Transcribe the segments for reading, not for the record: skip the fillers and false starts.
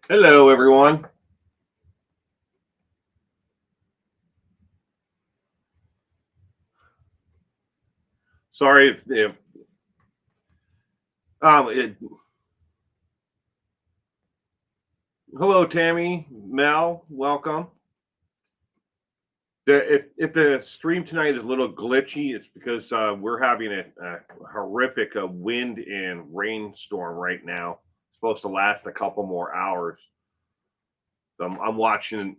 Hello, everyone. Sorry if um, it, hello, Tammy, Mel, welcome. If the stream tonight is a little glitchy, it's because we're having a horrific wind and rainstorm right now. It's supposed to last a couple more hours. So I'm watching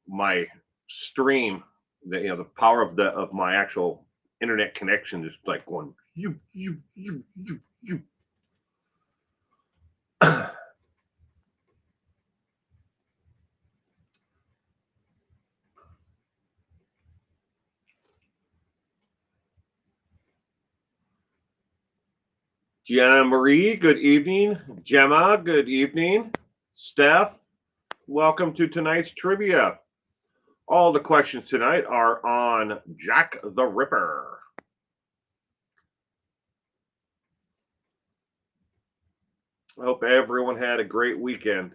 my stream. The power of my actual internet connection is like going you. Gianna Marie, good evening. Gemma, good evening. Steph, welcome to tonight's trivia. All the questions tonight are on Jack the Ripper. I hope everyone had a great weekend.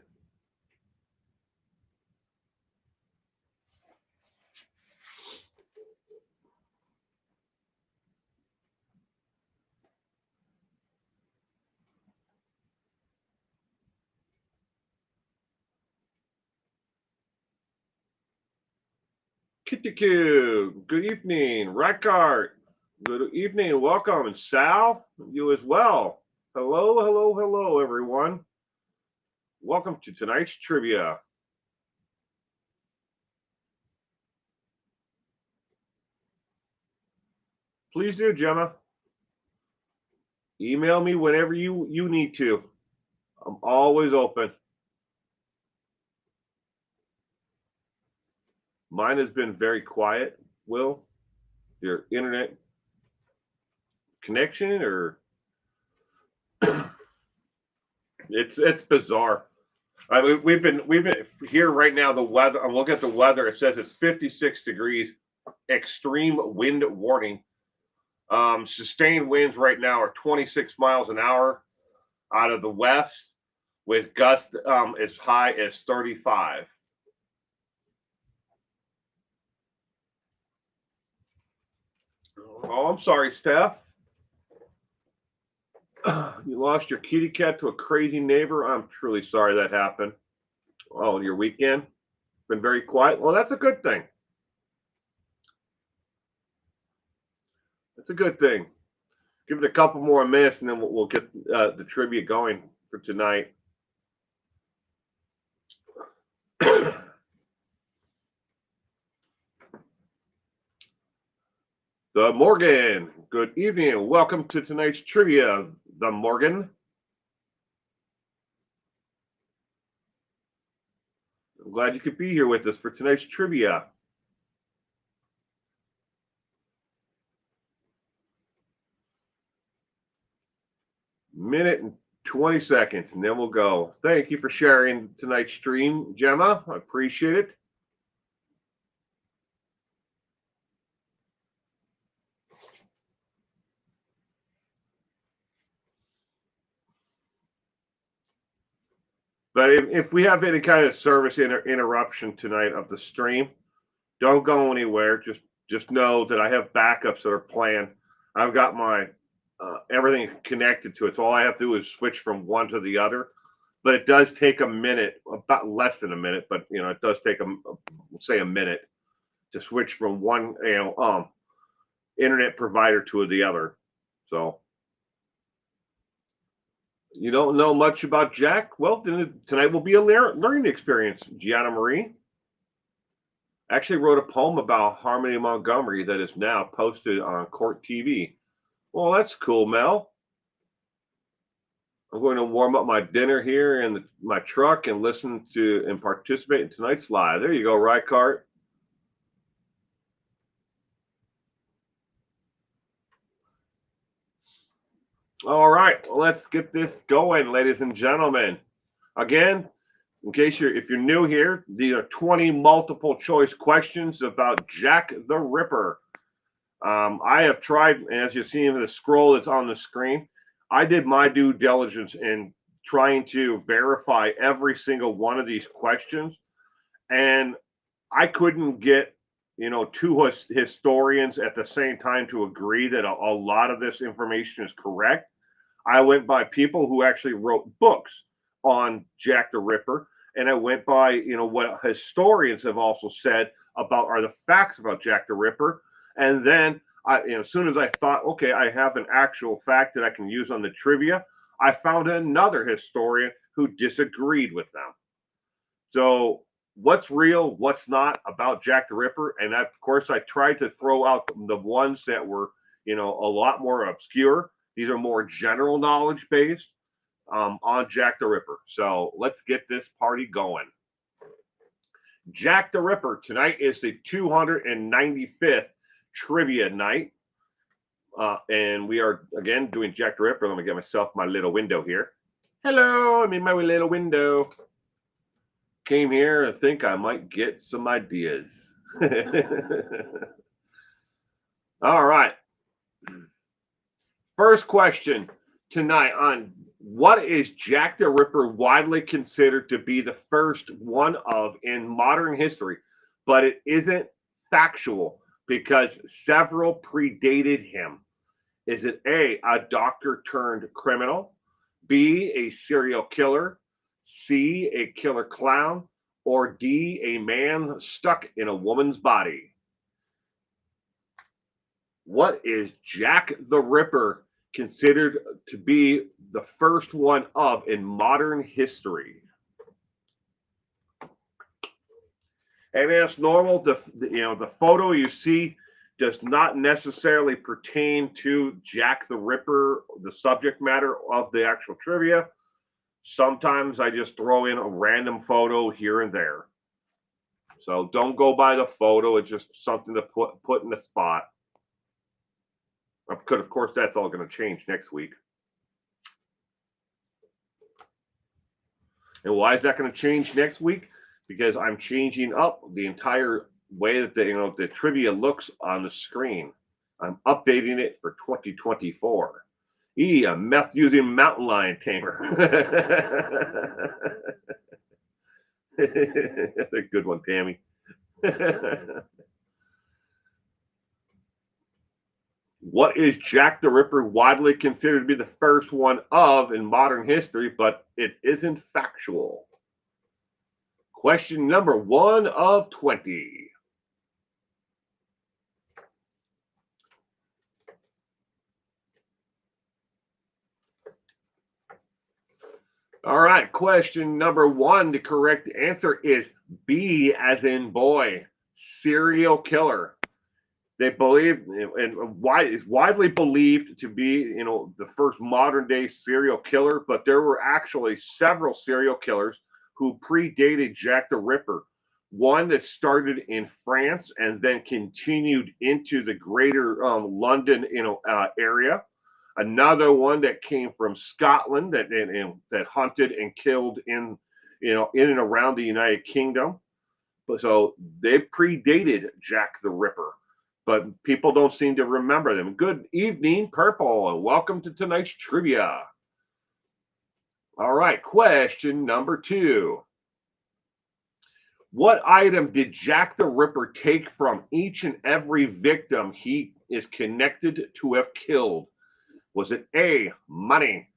Kitiku, good evening. Rackart, good evening. Welcome. And Sal, you as well. Hello, hello, hello, everyone. Welcome to tonight's trivia. Please do, Gemma. Email me whenever you need to. I'm always open. Mine has been very quiet. Will, your internet connection, or it's bizarre. I mean, we've been here right now. The weather. I'm looking at the weather. It says it's 56 degrees. Extreme wind warning. Sustained winds right now are 26 miles an hour out of the west, with gusts as high as 35. Oh, I'm sorry, Steph. You lost your kitty cat to a crazy neighbor. I'm truly sorry that happened. Oh, your weekend been very quiet. Well, that's a good thing. That's a good thing. Give it a couple more minutes, and then we'll get the trivia going for tonight. The Morgan. Good evening. Welcome to tonight's trivia. The Morgan. I'm glad you could be here with us for tonight's trivia. Minute and 20 seconds, and then we'll go. Thank you for sharing tonight's stream, Gemma. I appreciate it. But if we have any kind of service interruption tonight of the stream, don't go anywhere. Just know that I have backups that are planned. I've got my everything connected to it. So all I have to do is switch from one to the other. But it does take a minute, about less than a minute, but it does take say a minute to switch from one internet provider to the other. So you don't know much about Jack? Well, tonight will be a learning experience. Gianna Marie actually wrote a poem about Harmony Montgomery that is now posted on Court TV. Well, that's cool, Mel. I'm going to warm up my dinner here in my truck and listen to and participate in tonight's live. There you go, Rycart. All right, well, let's get this going, ladies and gentlemen. Again, in case if you're new here, these are 20 multiple choice questions about Jack the Ripper. I have tried, as you see in the scroll that's on the screen, I did my due diligence in trying to verify every single one of these questions, and I couldn't get two historians at the same time to agree that a lot of this information is correct. I went by people who actually wrote books on Jack the Ripper, and I went by what historians have also said about are the facts about Jack the Ripper, and then as soon as I thought, okay, I have an actual fact that I can use on the trivia, I found another historian who disagreed with them. So what's real, what's not about Jack the Ripper? And of course, I tried to throw out the ones that were, a lot more obscure. These are more general knowledge based on Jack the Ripper. So let's get this party going. Jack the Ripper, tonight is the 295th trivia night. And we are, again, doing Jack the Ripper. Let me get myself my little window here. Hello, I'm in my little window. Came here and think I might get some ideas. All right. First question tonight on what is Jack the Ripper widely considered to be the first one of in modern history, but it isn't factual because several predated him. Is it A, a doctor turned criminal, B, a serial killer, C, a killer clown, or D, a man stuck in a woman's body? What is Jack the Ripper considered to be the first one of in modern history? And as normal, the photo you see does not necessarily pertain to Jack the Ripper, the subject matter of the actual trivia. Sometimes I just throw in a random photo here and there. So don't go by the photo. It's just something to put in the spot. Of course, that's all going to change next week. And why is that going to change next week? Because I'm changing up the entire way that the trivia looks on the screen. I'm updating it for 2024. A meth using mountain lion tamer. That's a good one, Tammy. What is Jack the Ripper widely considered to be the first one of in modern history, but it isn't factual? Question number 1 of 20. All right, question number 1. The correct answer is B as in boy, serial killer. They believe, and is widely believed to be, the first modern day serial killer, but there were actually several serial killers who predated Jack the Ripper. One that started in France and then continued into the greater London, area. Another one that came from Scotland that hunted and killed in and around the United Kingdom. So they predated Jack the Ripper, but people don't seem to remember them. Good evening, Purple, and welcome to tonight's trivia. All right, question number 2. What item did Jack the Ripper take from each and every victim he is connected to have killed? Was it A, money,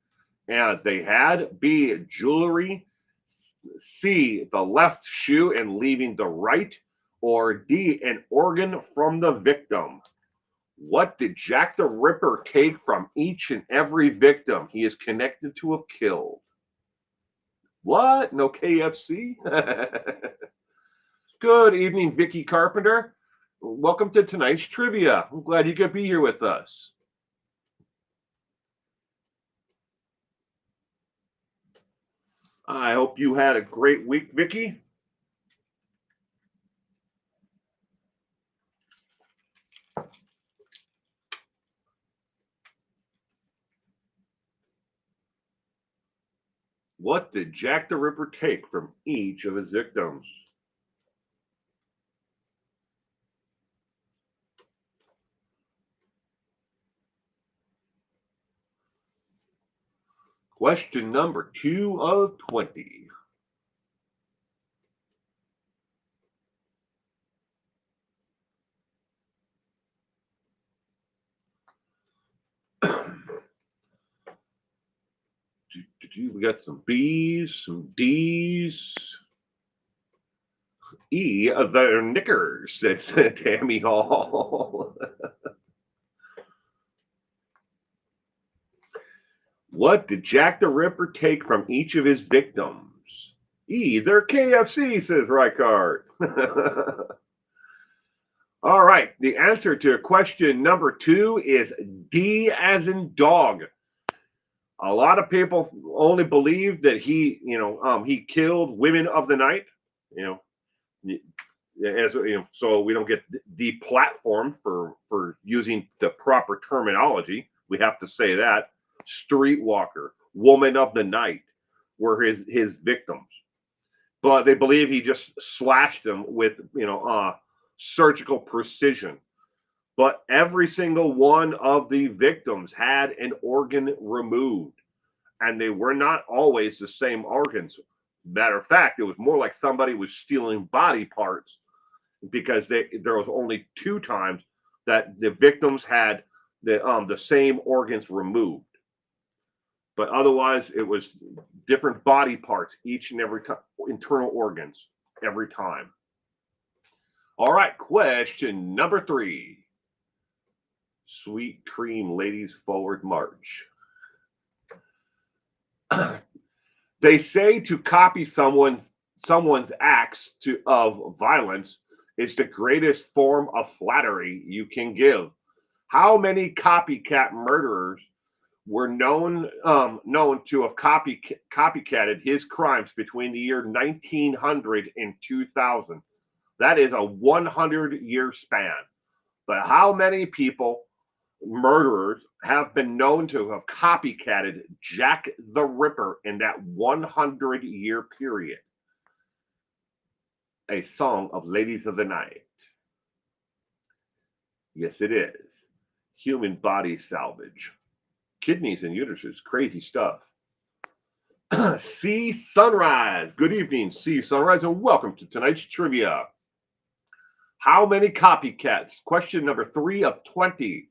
and they had, B, jewelry, C, the left shoe and leaving the right, or D, an organ from the victim? What did Jack the Ripper take from each and every victim he is connected to have killed? What? No KFC? Good evening, Vicky Carpenter. Welcome to tonight's trivia. I'm glad you could be here with us. I hope you had a great week, Vicky. What did Jack the Ripper take from each of his victims? Question number 2 of 20. We got some B's, some D's. E, their knickers, says Tammy Hall. What did Jack the Ripper take from each of his victims? E, their KFC, says Rykard. All right, the answer to question number 2 is D as in dog. A lot of people only believe that he killed women of the night, as so we don't get deplatformed for using the proper terminology. We have to say that streetwalker, woman of the night were his victims, but they believe he just slashed them with surgical precision. But every single one of the victims had an organ removed, and they were not always the same organs. Matter of fact, it was more like somebody was stealing body parts, because there was only 2 times that the victims had the same organs removed. But otherwise, it was different body parts each and every time, internal organs every time. All right, question number 3. Sweet cream ladies forward march. They say to copy someone's acts of violence is the greatest form of flattery you can give. How many copycat murderers were known to have copycatted his crimes between the year 1900 and 2000? That is a 100-year span. But how many murderers have been known to have copycatted Jack the Ripper in that 100-year period? A song of Ladies of the Night. Yes, it is. Human body salvage. Kidneys and uteruses. Crazy stuff. C Sunrise. Good evening, C Sunrise, and welcome to tonight's trivia. How many copycats? Question number 3 of 20.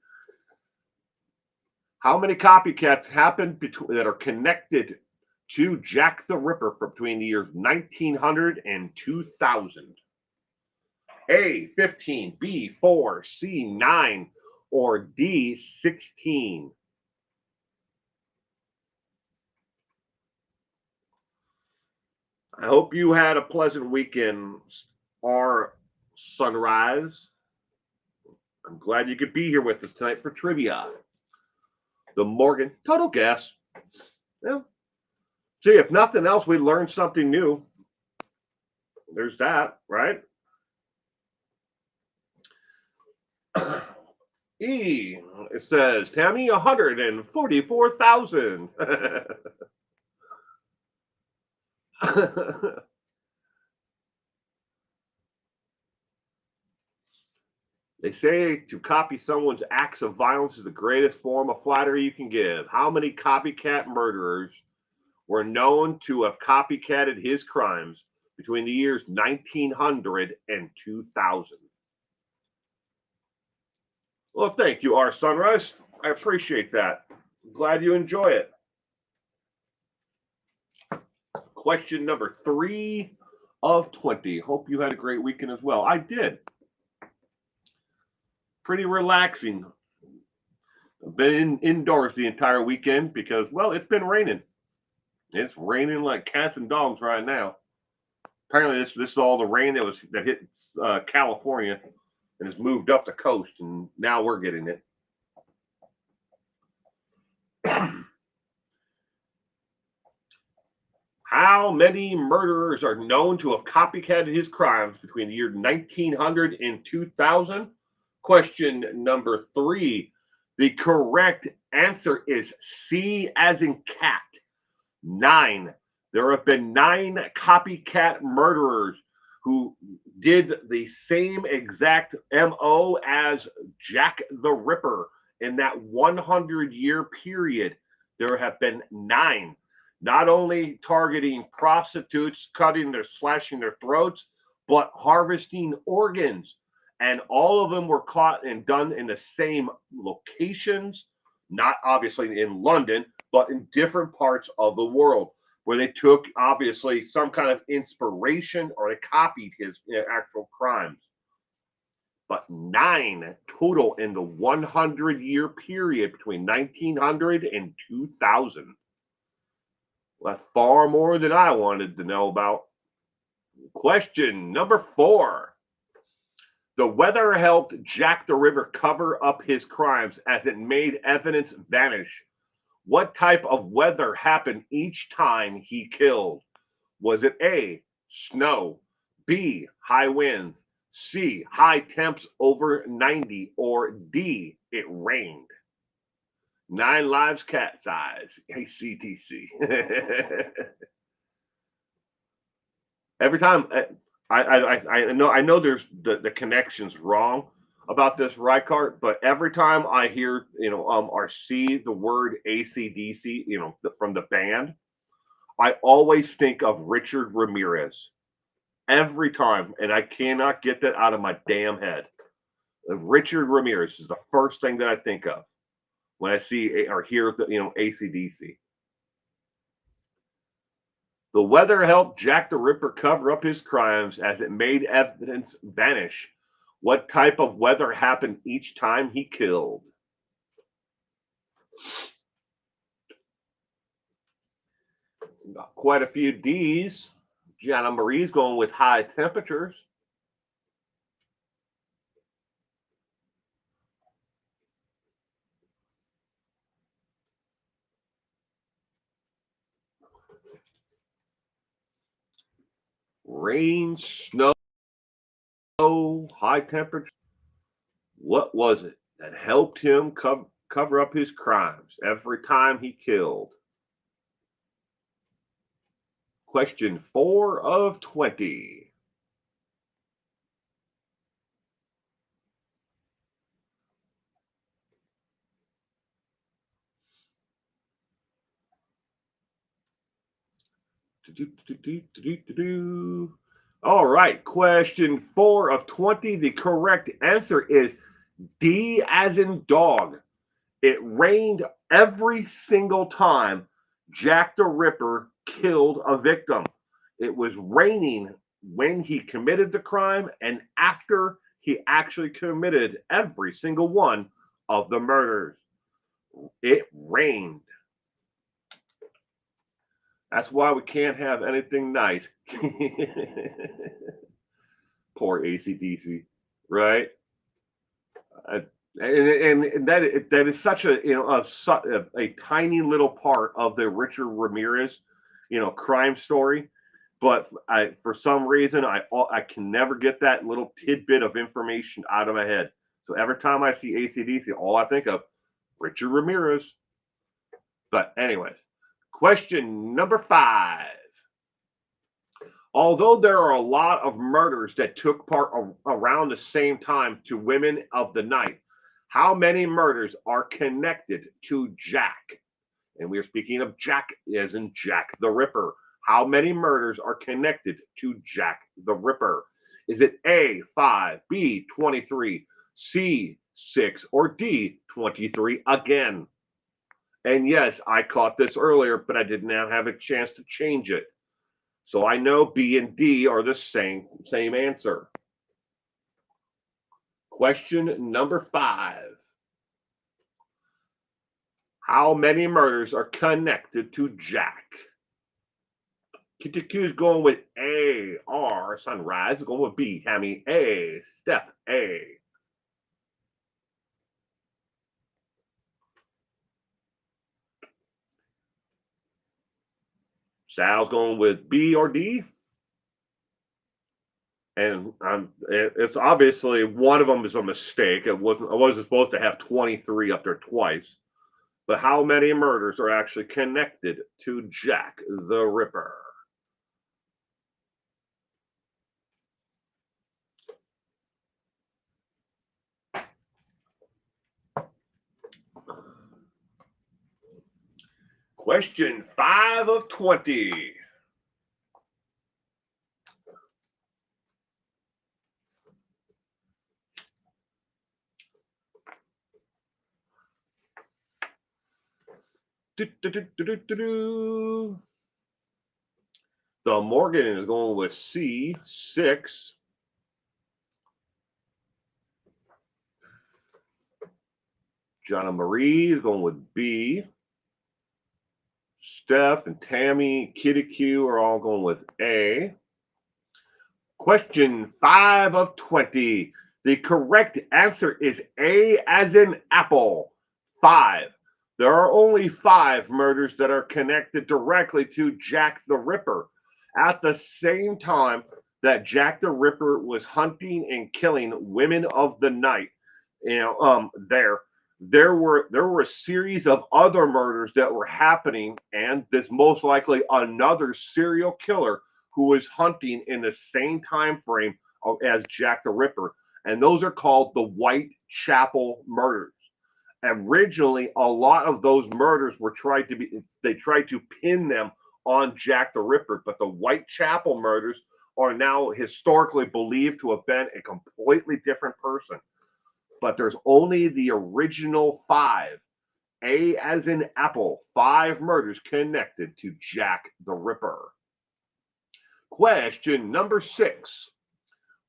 How many copycats happened that are connected to Jack the Ripper between the years 1900 and 2000? A, 15, B, 4, C, 9, or D, 16? I hope you had a pleasant weekend, R Sunrise. I'm glad you could be here with us tonight for trivia. The Morgan total guess. Yeah. See, if nothing else, we learned something new. There's that, right? E, it says, Tammy, 144,000. They say to copy someone's acts of violence is the greatest form of flattery you can give. How many copycat murderers were known to have copycatted his crimes between the years 1900 and 2000? Well, thank you, R Sunrise. I appreciate that. I'm glad you enjoy it. Question number 3 of 20. Hope you had a great weekend as well. I did. Pretty relaxing. I've been indoors the entire weekend because, well, it's been raining. It's raining like cats and dogs right now. Apparently, this is all the rain that hit California and has moved up the coast, and now we're getting it. How many murderers are known to have copycatted his crimes between the year 1900 and 2000? Question number 3. The correct answer is C as in cat. 9. There have been 9 copycat murderers who did the same exact MO as Jack the Ripper in that 100-year period. There have been 9. not only targeting prostitutes, slashing their throats, but harvesting organs. And all of them were caught and done in the same locations, not obviously in London, but in different parts of the world, where they took obviously some kind of inspiration or they copied his actual crimes. But 9 total in the 100-year period between 1900 and 2000. That's far more than I wanted to know about. Question number 4. The weather helped Jack the Ripper cover up his crimes as it made evidence vanish. What type of weather happened each time he killed? Was it A, snow, B, high winds, C, high temps over 90, or D, it rained? 9 lives, cat's eyes. ACTC. Every time I know there's the connection's wrong about this Reichardt, but every time I hear or see the word ACDC, from the band, I always think of Richard Ramirez every time, and I cannot get that out of my damn head. Richard Ramirez is the first thing that I think of when I see or hear ACDC. The weather helped Jack the Ripper cover up his crimes as it made evidence vanish. What type of weather happened each time he killed? Got quite a few D's. Gianna Marie's going with high temperatures. Rain, snow, high temperature. What was it that helped him cover up his crimes every time he killed? Question 4 of 20. All right, question 4 of 20. The correct answer is D as in dog. It rained every single time Jack the Ripper killed a victim. It was raining when he committed the crime and after he actually committed every single one of the murders. It rained. That's why we can't have anything nice. Poor ACDC, right? And that is such a tiny little part of the Richard Ramirez, crime story. But for some reason, I can never get that little tidbit of information out of my head. So every time I see ACDC, all I think of Richard Ramirez. But anyways, question number 5. Although there are a lot of murders that took part around the same time to women of the night, how many murders are connected to Jack? And we are speaking of Jack as in Jack the Ripper. How many murders are connected to Jack the Ripper? Is it A, 5, B, 23, C, 6, or D, 23 again? And yes, I caught this earlier, but I did not have a chance to change it. So I know B and D are the same answer. Question number 5. How many murders are connected to Jack? Q is going with A. R. Sunrise is going with B. Hammy A. Step A. Sal's going with B or D. And it's obviously one of them is a mistake. I wasn't supposed to have 23 up there twice. But how many murders are actually connected to Jack the Ripper? Question 5 of 20. The Morgan is going with C6. Jonna Marie is going with B. Steph and Tammy, Kitty Q are all going with A. Question 5 of 20. The correct answer is A as in apple. 5. There are only 5 murders that are connected directly to Jack the Ripper. At the same time that Jack the Ripper was hunting and killing women of the night, there were a series of other murders that were happening, and there's most likely another serial killer who was hunting in the same time frame as Jack the Ripper, and those are called the Whitechapel murders. Originally, a lot of those murders were tried to pin them on Jack the Ripper, but the Whitechapel murders are now historically believed to have been a completely different person. But there's only the original 5, A as in apple, 5 murders connected to Jack the Ripper. Question number 6.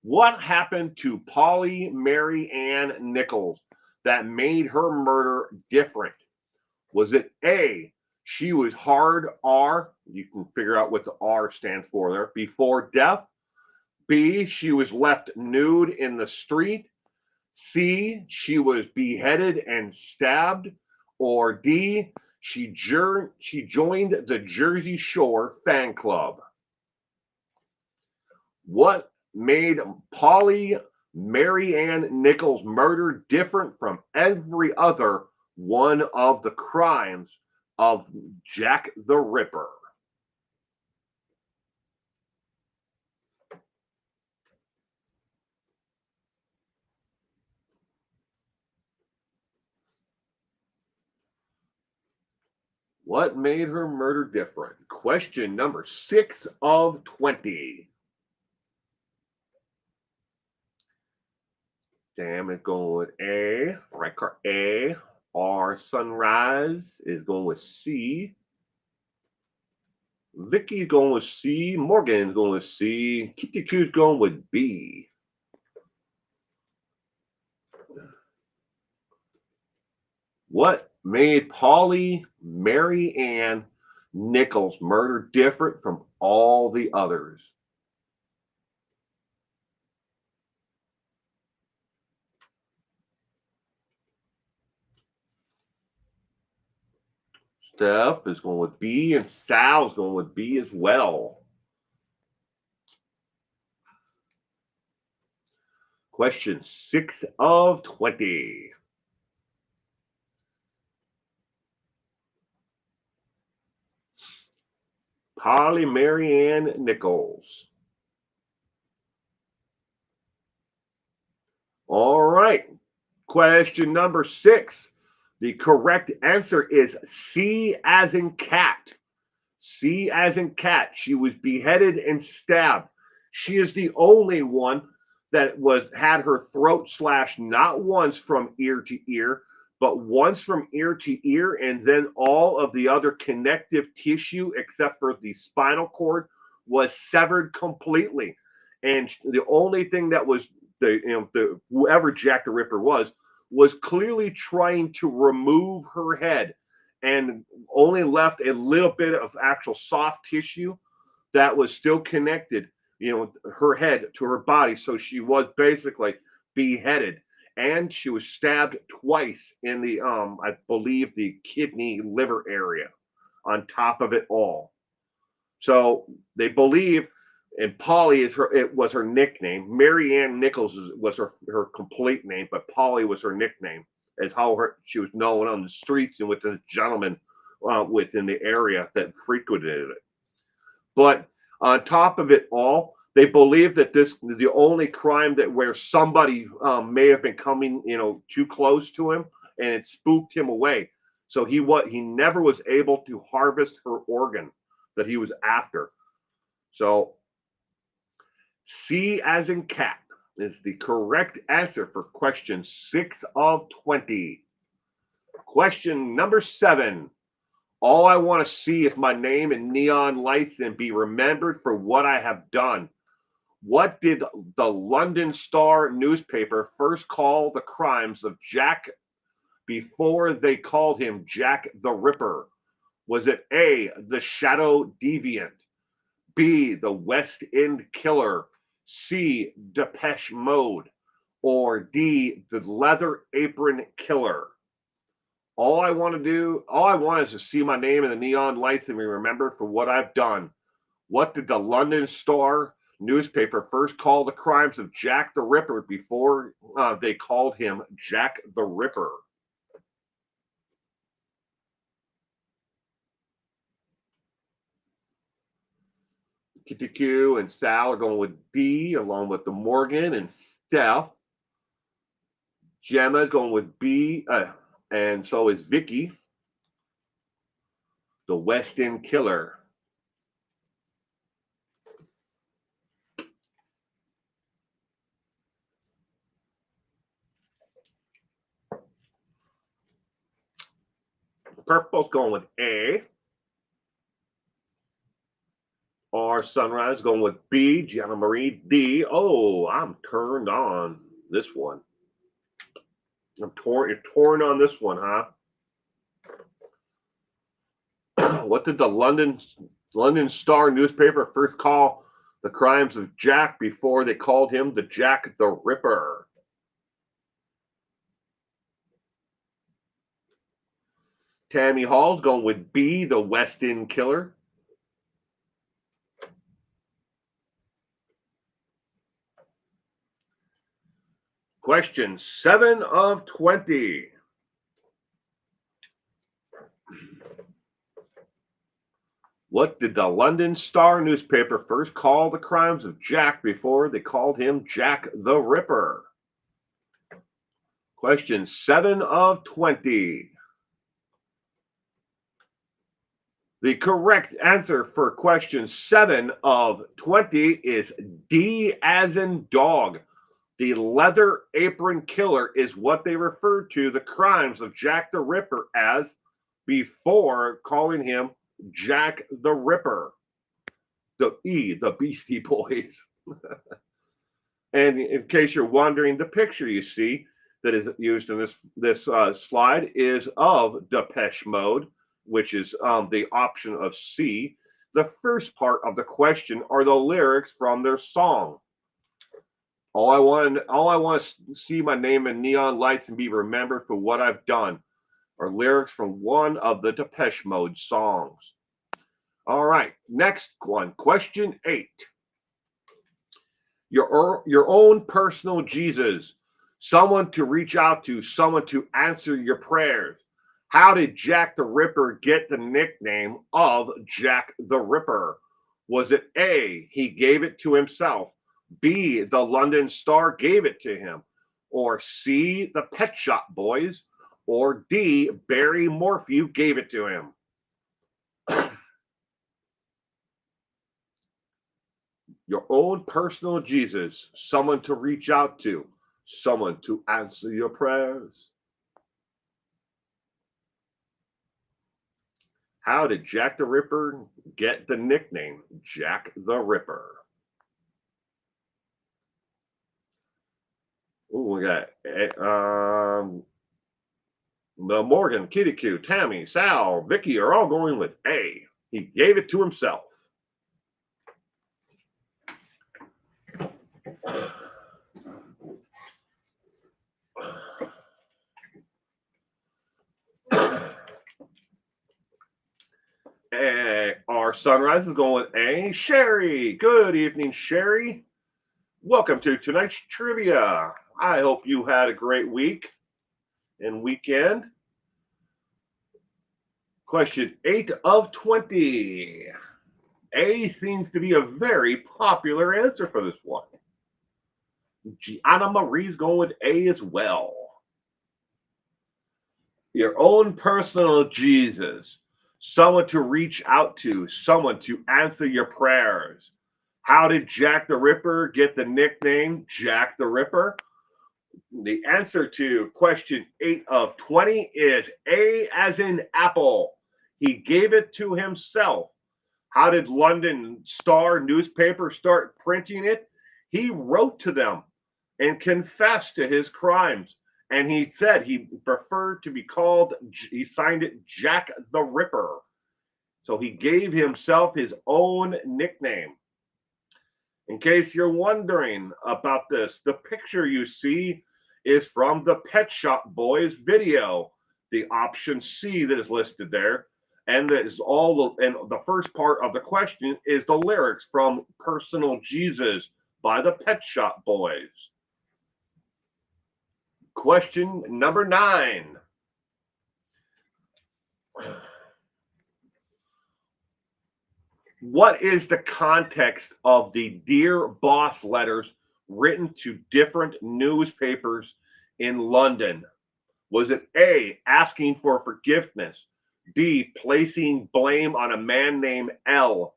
What happened to Polly Mary Ann Nichols that made her murder different? Was it A, she was hard R, you can figure out what the R stands for there, before death? B, she was left nude in the street? C, she was beheaded and stabbed? Or D, she joined the Jersey Shore fan club? What made Polly Mary Ann Nichols' murder different from every other one of the crimes of Jack the Ripper? What made her murder different? Question number 6 of 20. Sam is going with A. Right car A. R. Sunrise is going with C. Vicky's going with C. Morgan's going with C. Kitty Q's going with B. What made Polly Mary Ann Nichols' murder different from all the others? Steph is going with B, and Sal's going with B as well. Question 6 of 20. Polly Mary Ann Nichols. All right. Question number 6. The correct answer is C as in cat. C as in cat. She was beheaded and stabbed. She is the only one that had her throat slashed not once from ear to ear, but once from ear to ear, and then all of the other connective tissue, except for the spinal cord, was severed completely. And the only thing that was whoever Jack the Ripper was clearly trying to remove her head, and only left a little bit of actual soft tissue that was still connected, her head to her body. So she was basically beheaded, and she was stabbed twice in the I believe the kidney liver area on top of it all. So they believe, and Polly was her nickname. Mary Ann Nichols was her complete name, but Polly was her nickname, as how she was known on the streets and with the gentlemen within the area that frequented it. But on top of it all, they believe that this is the only crime that where somebody may have been coming, too close to him, and it spooked him away. So he never was able to harvest her organ that he was after. So C as in cat is the correct answer for question 6 of 20. Question number 7. All I want to see is my name in neon lights and be remembered for what I have done. What did the London Star newspaper first call the crimes of Jack before they called him Jack the Ripper? Was it A, the Shadow Deviant, B, the West End Killer, C, Depeche Mode, or D, the Leather Apron Killer? All I want is to see my name in the neon lights and be remembered for what I've done. What did the London Star newspaper first call the crimes of Jack the Ripper before they called him Jack the Ripper? Kitty Q and Sal are going with B, along with the Morgan and Steph. Gemma is going with B, and so is Vicky. The West End Killer. Purple's going with A. Our Sunrise going with B. Gianna Marie D. Oh, I'm turned on this one. You're torn on this one, huh? What did the London Star newspaper first call the crimes of Jack before they called him the Jack the Ripper? Tammy Hall's going with B, the West End Killer. Question 7 of 20. What did the London Star newspaper first call the crimes of Jack before they called him Jack the Ripper? Question 7 of 20. The correct answer for question 7 of 20 is D as in dog. The Leather Apron Killer is what they referred to the crimes of Jack the Ripper as before calling him Jack the Ripper. The Beastie Boys. And in case you're wondering, the picture you see that is used in this slide is of Depeche Mode, which is the option of C. The first part of the question are the lyrics from their song. All I want to see my name in neon lights and be remembered for what I've done are lyrics from one of the Depeche Mode songs. All right, next one, question 8. Your own personal Jesus, someone to reach out to, someone to answer your prayers. How did Jack the Ripper get the nickname of Jack the Ripper? Was it A, he gave it to himself, B, the London Star gave it to him, or C, the Pet Shop Boys, or D, Barry Morphew gave it to him? Your own personal Jesus, someone to reach out to, someone to answer your prayers. How did Jack the Ripper get the nickname Jack the Ripper? Ooh, we got Morgan, Kitty Q, Tammy, Sal, Vicky are all going with A. He gave it to himself. Our Sunrise is going with A. Sherry, good evening, Sherry. Welcome to tonight's trivia. I hope you had a great week and weekend. Question 8 of 20. A seems to be a very popular answer for this one. Gianna Marie's going with A as well. Your own personal Jesus, someone to reach out to, someone to answer your prayers. How did Jack the Ripper get the nickname Jack the Ripper? The answer to question 8 of 20 is A as in apple. He gave it to himself. How did London Star newspaper start printing it? He wrote to them and confessed to his crimes. And he said he preferred to be called, he signed it Jack the Ripper. So he gave himself his own nickname. In case you're wondering about this, the picture you see is from the Pet Shop Boys video, the option C that is listed there. And that is all, and the first part of the question is the lyrics from Personal Jesus by the Pet Shop Boys. Question number 9. What is the context of the Dear Boss letters written to different newspapers in London? Was it A, asking for forgiveness, B, placing blame on a man named L,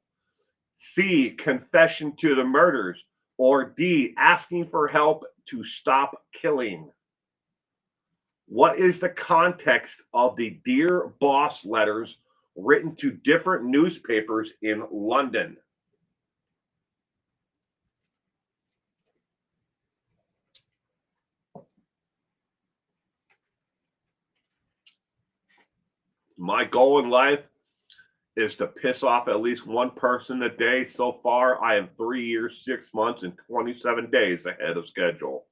C, confession to the murders, or D, asking for help to stop killing? What is the context of the Dear Boss letters written to different newspapers in London? My goal in life is to piss off at least one person a day. So far, I am 3 years, 6 months, and 27 days ahead of schedule.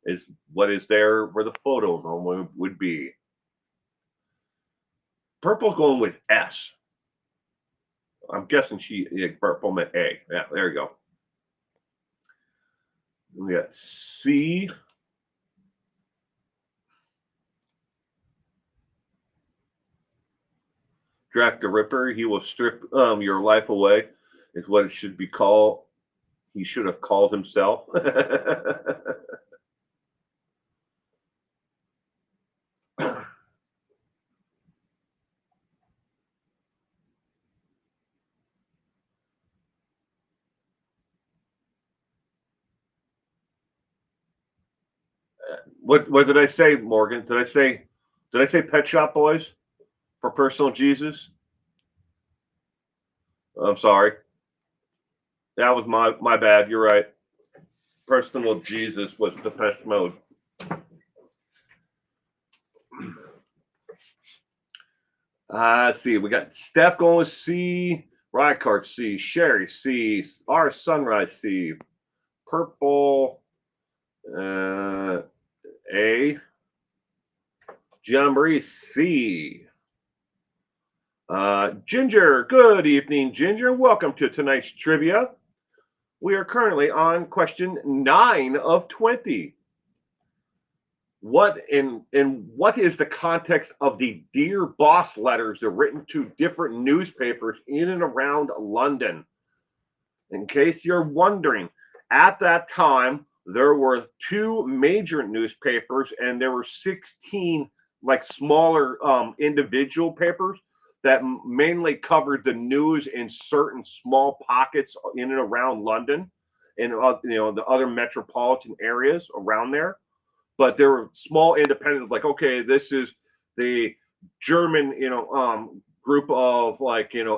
Is what is there where the photo normally would be. Purple's going with S. I'm guessing purple meant A. Yeah, there you go. We got C. Jack the Ripper, he will strip your life away, is what it should be called. He should have called himself. What did I say, Morgan? Did I say Pet Shop Boys for Personal Jesus? I'm sorry. That was my bad. You're right. Personal Jesus was Depeche Mode. See, we got Steph going with C, Rycart C, Sherry C, R Sunrise C, Purple A, John Marie C. Ginger, good evening, Ginger. Welcome to tonight's trivia. We are currently on question 9 of 20. What is the context of the Dear Boss letters that are written to different newspapers in and around London? In case you're wondering, at that time there were 2 major newspapers and there were 16 like smaller individual papers that mainly covered the news in certain small pockets in and around London and the other metropolitan areas around there. But there were small independents like, okay, this is the German group of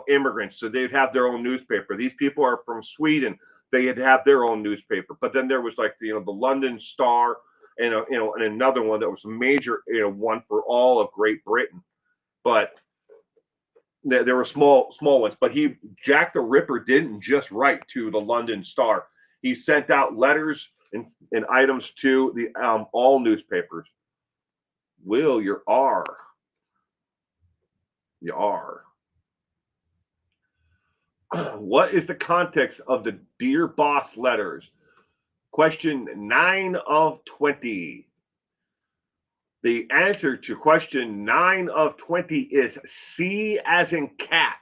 immigrants, so they'd have their own newspaper. These people are from Sweden, they'd have their own newspaper. But then there was like the London Star and and another one that was a major one for all of Great Britain. But there were small ones. But Jack the Ripper didn't just write to the London Star. He sent out letters and items to the all newspapers. Will, your R. You are. What is the context of the Dear Boss letters? Question 9 of 20. The answer to question 9 of 20 is C as in cat.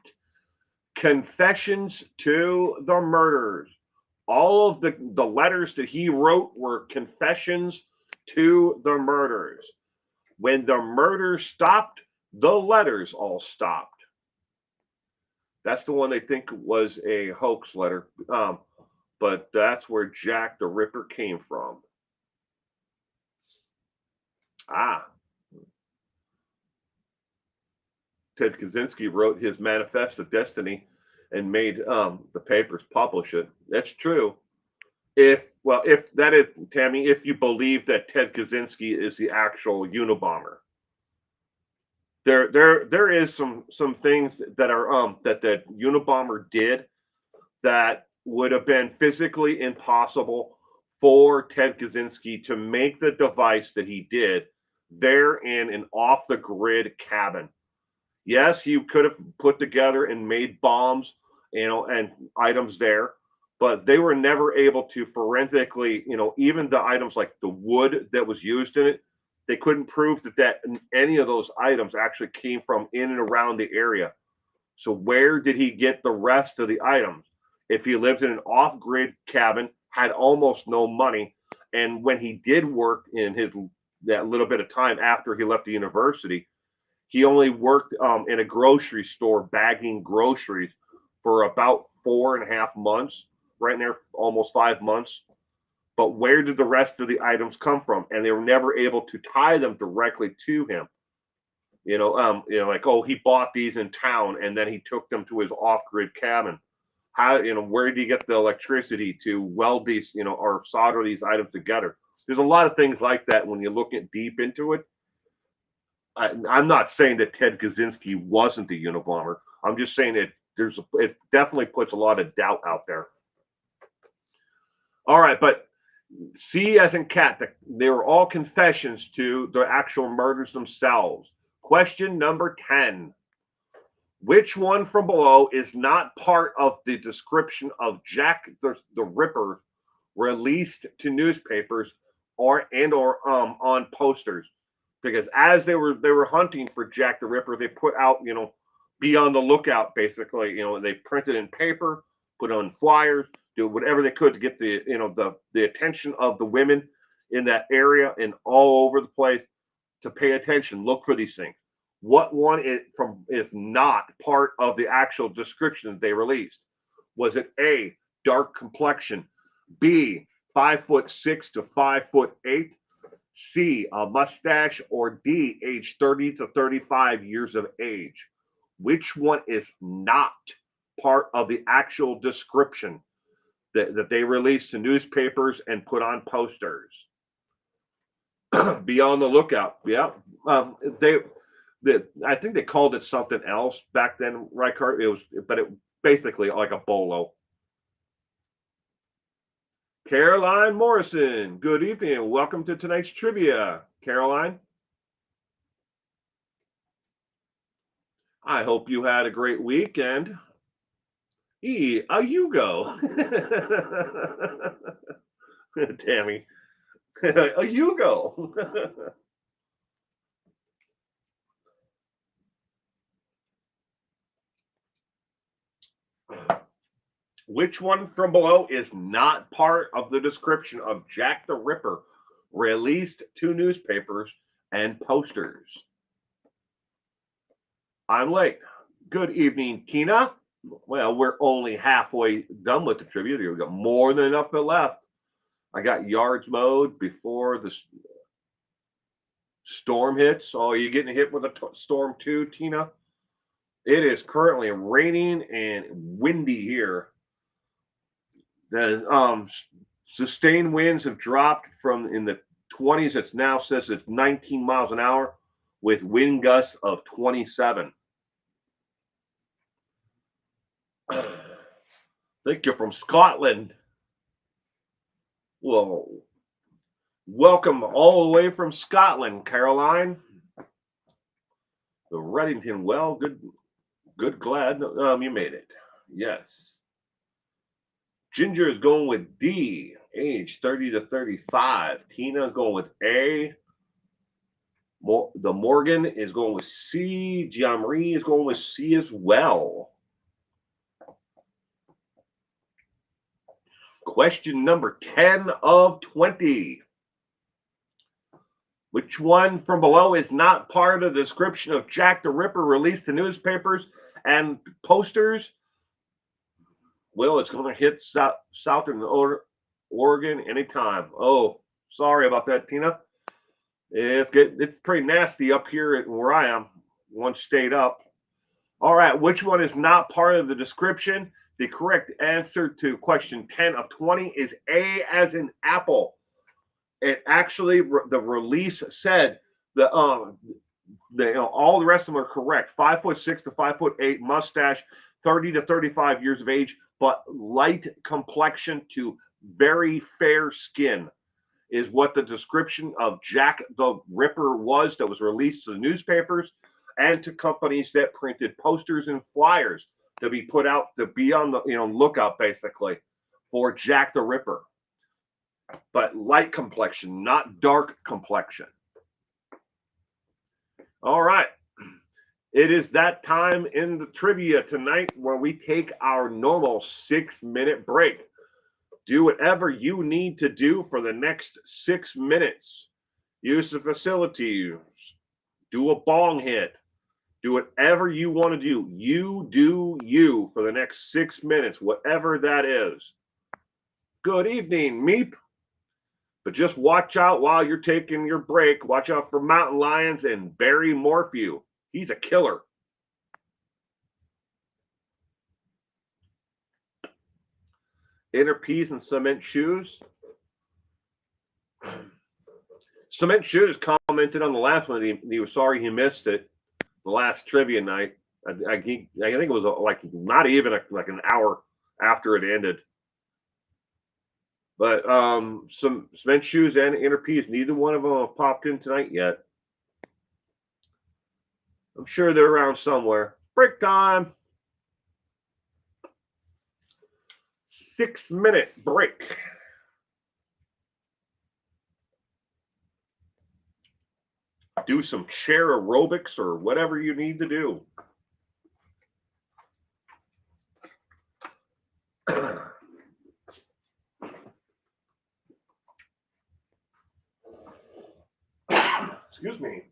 Confessions to the murders. All of the letters that he wrote were confessions to the murders. When the murder stopped, the letters all stopped. That's the one they think was a hoax letter. But that's where Jack the Ripper came from. Ah, Ted Kaczynski wrote his Manifest of Destiny and made the papers publish it. That's true. If that is, Tammy, if you believe that Ted Kaczynski is the actual Unabomber, there is some things that are that Unabomber did that would have been physically impossible for Ted Kaczynski to make the device that he did there in an off the grid cabin. Yes, he could have put together and made bombs, and items there, but they were never able to forensically, even the items like the wood that was used in it, they couldn't prove that any of those items actually came from in and around the area. So where did he get the rest of the items? If he lived in an off-grid cabin, had almost no money, and when he did work in that little bit of time after he left the university, he only worked in a grocery store bagging groceries for about 4.5 months, right in there, almost 5 months. But where did the rest of the items come from? And they were never able to tie them directly to him. Like, oh, he bought these in town and then he took them to his off-grid cabin. How, where did he get the electricity to weld these, or solder these items together? There's a lot of things like that when you look at deep into it. I'm not saying that Ted Kaczynski wasn't the Unabomber. I'm just saying that it definitely puts a lot of doubt out there. All right, but C as in cat, they were all confessions to the actual murders themselves. Question number 10. Which one from below is not part of the description of Jack the Ripper released to newspapers or on posters? Because as they were hunting for Jack the Ripper, they put out, be on the lookout, basically. They printed in paper, put on flyers, do whatever they could to get the attention of the women in that area and all over the place to pay attention, look for these things. What one is not part of the actual description that they released? Was it A, dark complexion, B, 5'6" to 5'8"? C, a mustache, or D, age 30 to 35 years of age? Which one is not part of the actual description that they released to newspapers and put on posters? Be on the lookout. Yeah. I think they called it something else back then, right, Kurt? But it basically like a bolo. Caroline Morrison, good evening. Welcome to tonight's trivia, Caroline. I hope you had a great weekend. A Yugo. Tammy. A Yugo. Which one from below is not part of the description of Jack the Ripper released to newspapers and posters? I'm late. Good evening, Tina. Well, we're only halfway done with the trivia. We've got more than enough left. I got yards mowed before the storm hits. Oh, are you getting hit with a storm too, Tina? It is currently raining and windy here. The sustained winds have dropped from in the 20s. It now says it's 19 miles an hour with wind gusts of 27. Think you're from Scotland. Well, welcome all the way from Scotland, Caroline. The Reddington, well, good, glad you made it. Yes. Ginger is going with D, age 30 to 35. Tina is going with A. The Morgan is going with C. Jean-Marie is going with C as well. Question number 10 of 20. Which one from below is not part of the description of Jack the Ripper released to newspapers and posters? Well, it's going to hit southern Oregon anytime. Oh, sorry about that, Tina. It's pretty nasty up here where I am, one state up. All right, which one is not part of the description? The correct answer to question 10 of 20 is A as in apple. It actually, the release said that all the rest of them are correct. 5'6" to 5'8", mustache, 30 to 35 years of age, but light complexion to very fair skin is what the description of Jack the Ripper was that was released to the newspapers and to companies that printed posters and flyers to be put out to be on the lookout basically for Jack the Ripper. But light complexion, not dark complexion. All right. It is that time in the trivia tonight where we take our normal 6-minute break. Do whatever you need to do for the next 6 minutes. Use the facilities. Do a bong hit. Do whatever you want to do. You do you for the next 6 minutes, whatever that is. Good evening, Meep. But just watch out while you're taking your break. Watch out for mountain lions and Barry Morphew. He's a killer. Inner peas and cement shoes. Cement shoes commented on the last one. He was sorry he missed it. The last trivia night. I think it was like not even like an hour after it ended. But some cement shoes and inner peas, neither one of them have popped in tonight yet. I'm sure they're around somewhere. Break time. 6-minute break. Do some chair aerobics or whatever you need to do. Excuse me.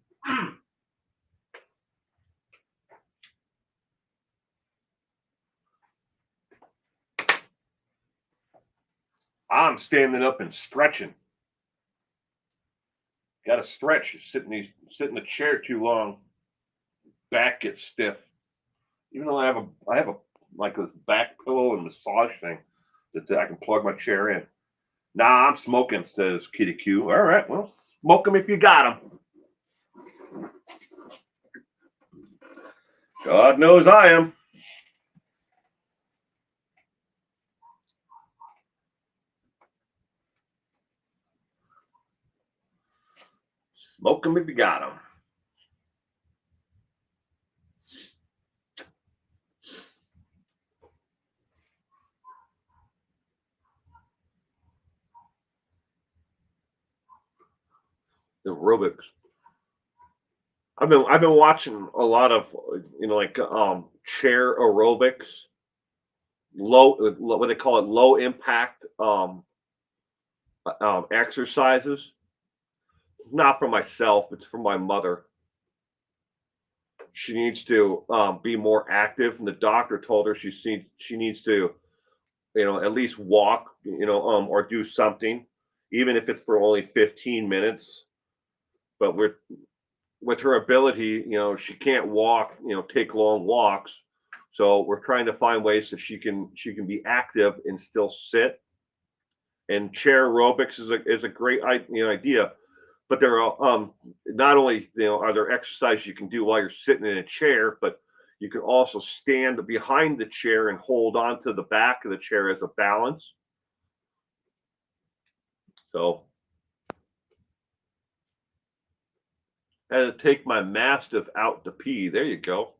I'm standing up and stretching. Got to stretch. Sit in the chair too long. Back gets stiff. Even though I have a like this back pillow and massage thing that I can plug my chair in. Nah, I'm smoking, says Kitty Q. All right, well, smoke them if you got them. God knows I am. Smoke them if you got them. Aerobics. I've been watching a lot of like chair aerobics, what they call it, low impact exercises. Not for myself, it's for my mother. She needs to be more active, and the doctor told her she needs to at least walk, or do something, even if it's for only 15 minutes. But with her ability, she can't walk, take long walks. So we're trying to find ways that she can be active and still sit. And chair aerobics is a great idea. But there are not only are there exercises you can do while you're sitting in a chair, but you can also stand behind the chair and hold on to the back of the chair as a balance. So I had to take my Mastiff out to pee. There you go.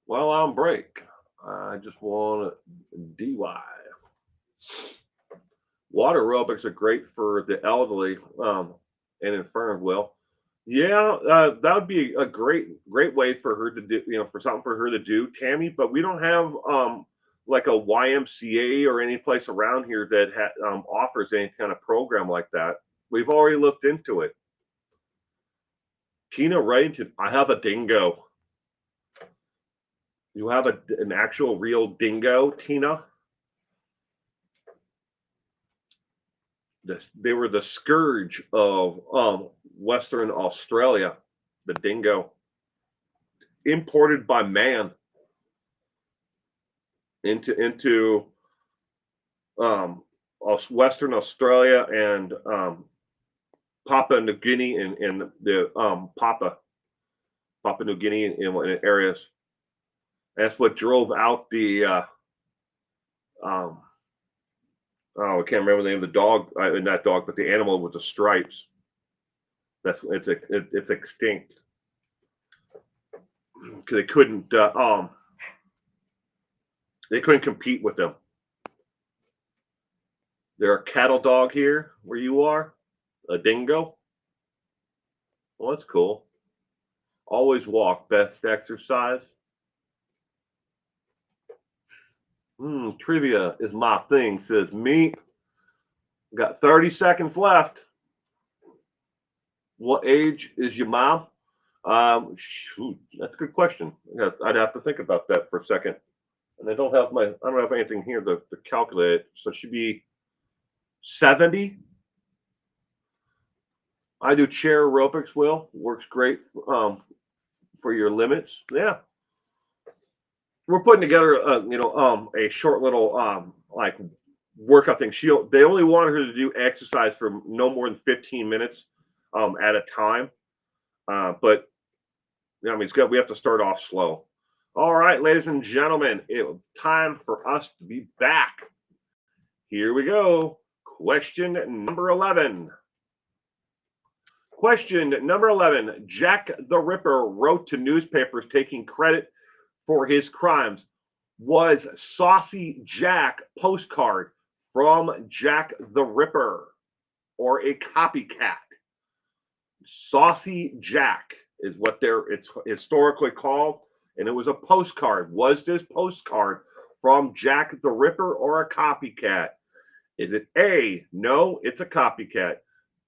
Well, on break, I just want to DY. Water aerobics are great for the elderly and infirm. Well, Yeah, that would be a great way for her to do, for something for her to do, Tammy. But we don't have like a YMCA or any place around here that offers any kind of program like that. We've already looked into it. Tina Wrighton, I have a dingo. You have an actual real dingo, Tina? They were the scourge of Western Australia, the dingo, imported by man into um, Western Australia and Papua New Guinea and the Papua New Guinea in areas. That's what drove out the um, oh, I can't remember the name of the dog, not dog, but the animal with the stripes. It's extinct because they couldn't compete with them. They're a cattle dog here where you are, a dingo. Well, that's cool. Always walk, best exercise. Trivia is my thing, says me. Got 30 seconds left. What age is your mom? Shoot, that's a good question. I'd have to think about that for a second. And I don't have anything here to calculate it. So she'd be 70. I do chair aerobics. Will works great for your limits. Yeah, we're putting together a short little like workout thing. They only wanted her to do exercise for no more than 15 minutes at a time. But I mean, we have to start off slow. All right, ladies and gentlemen, it's time for us to be back. Here we go. Question number 11. Question number 11. Jack the Ripper wrote to newspapers taking credit for his crimes. Was Saucy Jack postcard from Jack the Ripper or a copycat? Saucy Jack is what it's historically called, and it was a postcard. Was this postcard from Jack the Ripper or a copycat? Is it A, no, it's a copycat.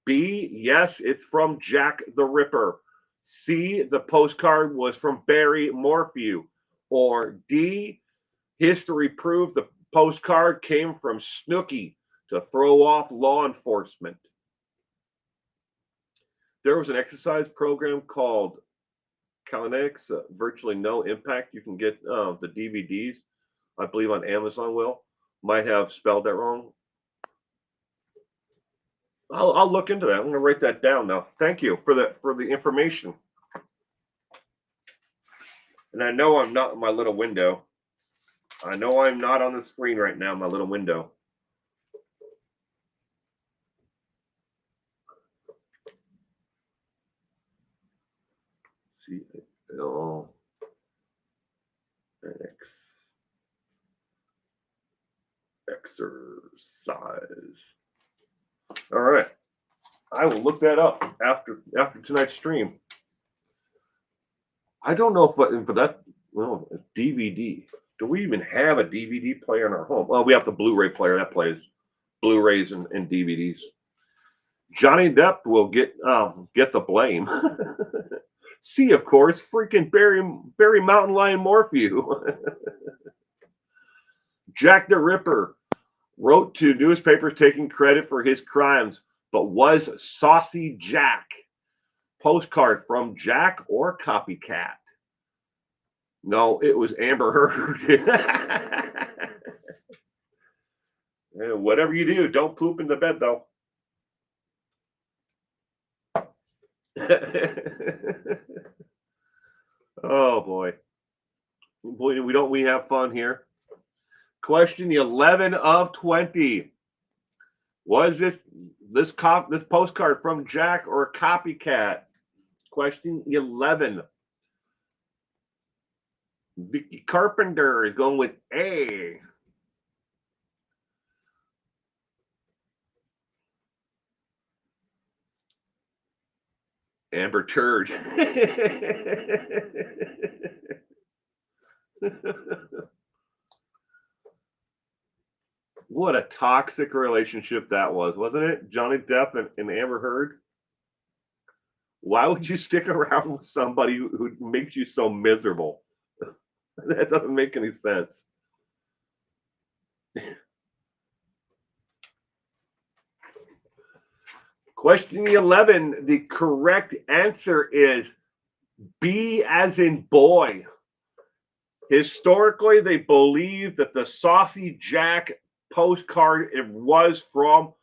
B, yes, it's from Jack the Ripper. C, the postcard was from Barry Morphew. Or D, history proved the postcard came from Snooky to throw off law enforcement. There was an exercise program called Kinetics, virtually no impact. You can get the DVDs, I believe, on Amazon. Will might have spelled that wrong. I'll look into that. I'm going to write that down now. Thank you for the information. And I know I'm not in my little window. I know I'm not on the screen right now, my little window. See, exercise. All right. I will look that up after tonight's stream. I don't know if that DVD. Do we even have a DVD player in our home? Well, we have the Blu-ray player that plays Blu-rays and DVDs. Johnny Depp will get the blame. See, of course, freaking Barry Mountain Lion Morphew. Jack the Ripper wrote to newspapers taking credit for his crimes, but was Saucy Jack postcard from Jack or copycat? No, it was Amber Heard. Whatever you do, don't poop in the bed, though. Oh boy, we have fun here. Question 11 of 20. Was this postcard from Jack or a copycat? Question 11. Vicky Carpenter is going with A. Amber Turd. What a toxic relationship that was, wasn't it? Johnny Depp and Amber Heard. Why would you stick around with somebody who makes you so miserable? That doesn't make any sense. Question 11. The correct answer is B as in boy. Historically, they believe that the Saucy Jack postcard it was from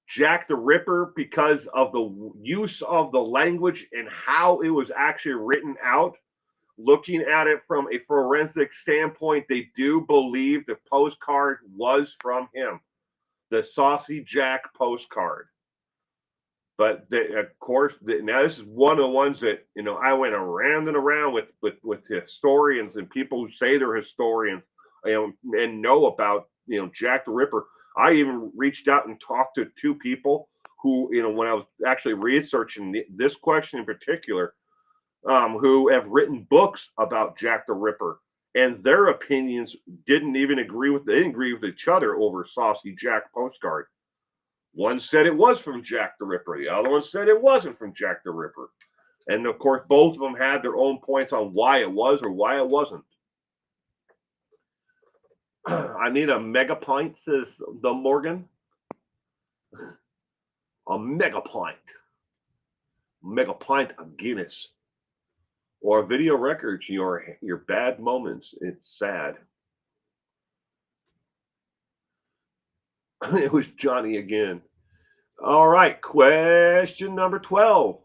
Jack the Ripper because of the use of the language and how it was actually written out. Looking at it from a forensic standpoint, they do believe the postcard was from him, the Saucy Jack postcard. But of course, now this is one of the ones that I went around and around with historians and people who say they're historians, and know about Jack the Ripper. I even reached out and talked to two people who when I was actually researching this question in particular, who have written books about Jack the Ripper, and their opinions didn't agree with each other over Saucy Jack postcard. One said it was from Jack the Ripper. The other one said it wasn't from Jack the Ripper. And of course, both of them had their own points on why it was or why it wasn't. I need a mega pint, says the Morgan. A mega pint. Mega pint of Guinness. Or video records your bad moments. It's sad. It was Johnny again. All right, question number 12.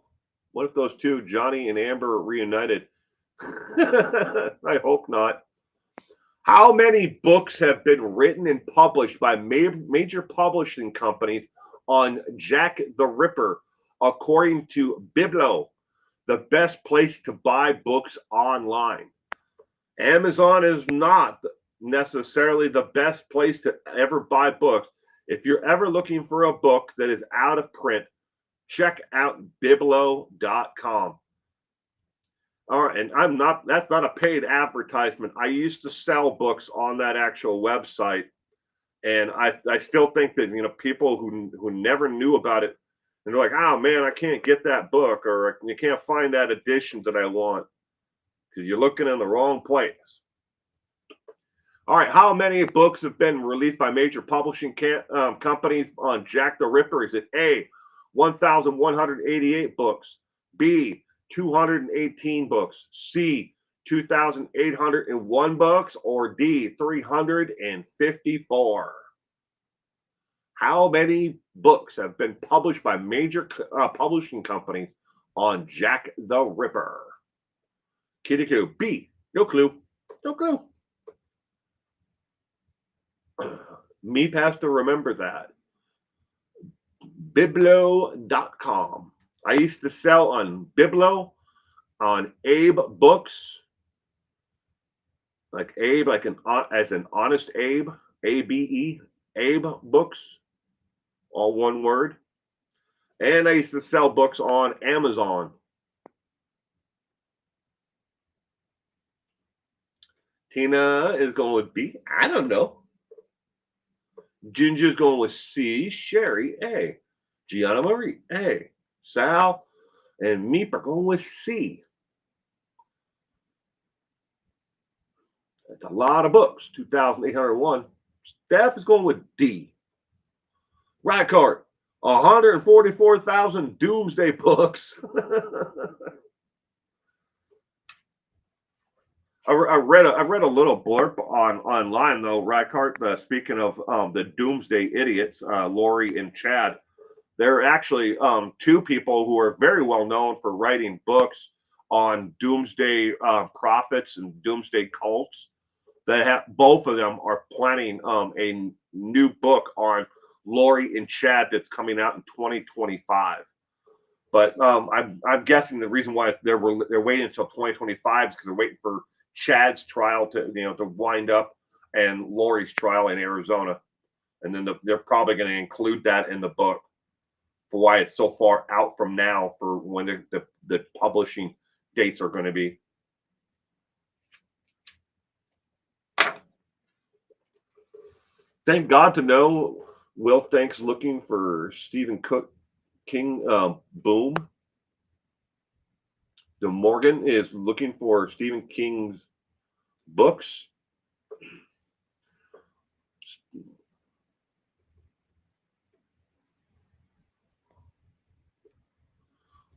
What if those two, Johnny and Amber, reunited? I hope not. How many books have been written and published by major publishing companies on Jack the Ripper, according to Biblo, the best place to buy books online? Amazon is not necessarily the best place to ever buy books. If you're ever looking for a book that is out of print, check out biblo.com. All right, and that's not a paid advertisement. I used to sell books on that actual website, and I still think that people who never knew about it, and they're like, oh man, I can't get that book, or you can't find that edition that I want, because you're looking in the wrong place. All right, how many books have been released by major publishing companies on Jack the Ripper? Is it A, 1,188 books, B, 218 books, C, 2,801 books, or D, 354? How many books have been published by major publishing companies on Jack the Ripper? Kitty Coo. B, no clue. No clue. Meep has to remember that. Biblo.com. I used to sell on Biblo, on Abe Books, like Abe, as an honest Abe, ABE, Abe Books, all one word. And I used to sell books on Amazon. Tina is going with B. I don't know. Ginger's going with C. Sherry, A. Gianna Marie, A. Sal and Meep are going with C. That's a lot of books. 2,801. Steph is going with D. Rycart, 144,000 doomsday books. I read a little blurb online though, Rycart. Speaking of the doomsday idiots, Lori and Chad, they're actually two people who are very well known for writing books on doomsday prophets and doomsday cults. Both of them are planning a new book on Lori and Chad that's coming out in 2025. But I'm guessing the reason why they're waiting until 2025 is because they're waiting for Chad's trial to wind up, and Lori's trial in Arizona, and then they're probably going to include that in the book. for why it's so far out from now for when the publishing dates are going to be. Thank God to know Will Thanks looking for Stephen Cook King Boom. The Morgan is looking for Stephen King's books.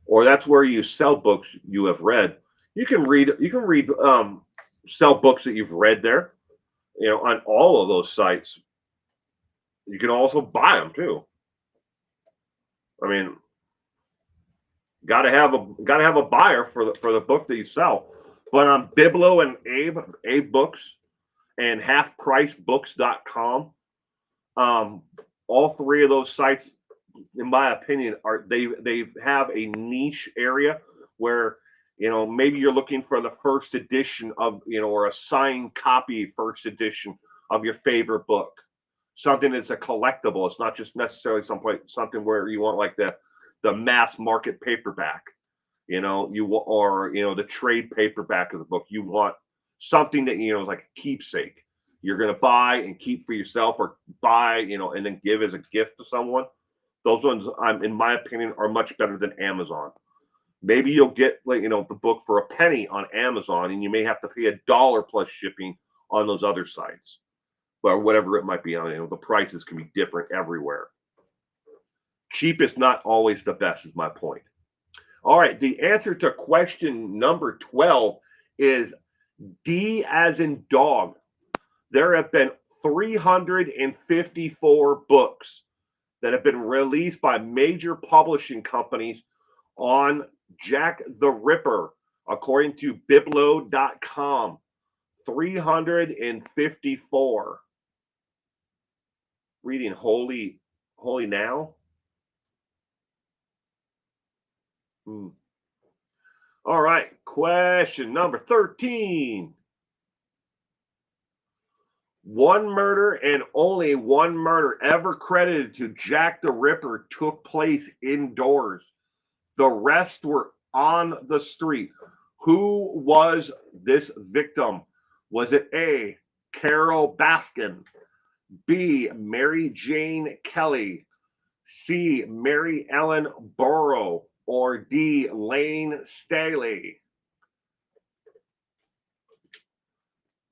Or that's where you sell books you have read. You can read sell books that you've read there, on all of those sites. You can also buy them too. I mean, gotta have a buyer for the book that you sell. But on Biblo and Abe Books and halfpricebooks.com, all three of those sites, in my opinion, they have a niche area where maybe you're looking for the first edition of or a signed copy first edition of your favorite book, something that's a collectible. It's not just necessarily something where you want like the mass market paperback, the trade paperback of the book. You want something that is like a keepsake you're going to buy and keep for yourself, or buy and then give as a gift to someone. Those ones, in my opinion, are much better than Amazon. Maybe you'll get the book for a penny on Amazon, and you may have to pay $1 plus shipping on those other sites, but whatever it might be on. The prices can be different everywhere. Cheap is not always the best, is my point. All right, the answer to question number 12 is D as in dog. There have been 354 books that have been released by major publishing companies on Jack the Ripper, according to Biblo.com. 354. Reading Holy Now. All right, question number 13. One murder and only one murder ever credited to Jack the Ripper took place indoors. The rest were on the street. Who was this victim? Was it A, Carol Baskin, B, Mary Jane Kelly, C, Mary Ellen Burrow, or D, Lane Staley?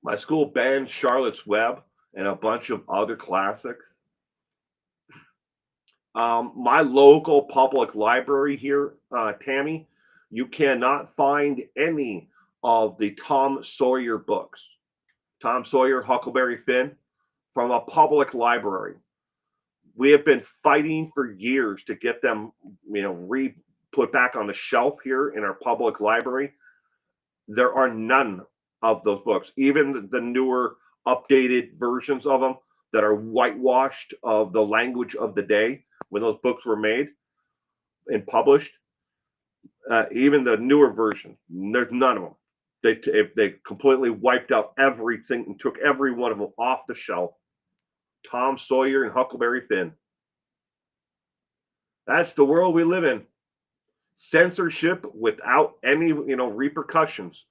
My school banned Charlotte's Web and a bunch of other classics. My local public library here, Tammy, you cannot find any of the Tom Sawyer books. Tom Sawyer, Huckleberry Finn, from a public library. We have been fighting for years to get them, put back on the shelf here in our public library. There are none of those books, even the newer updated versions of them that are whitewashed of the language of the day when those books were made and published. Even the newer version, there's none of them. They completely wiped out everything and took every one of them off the shelf. Tom Sawyer and Huckleberry Finn. That's the world we live in. Censorship without any repercussions.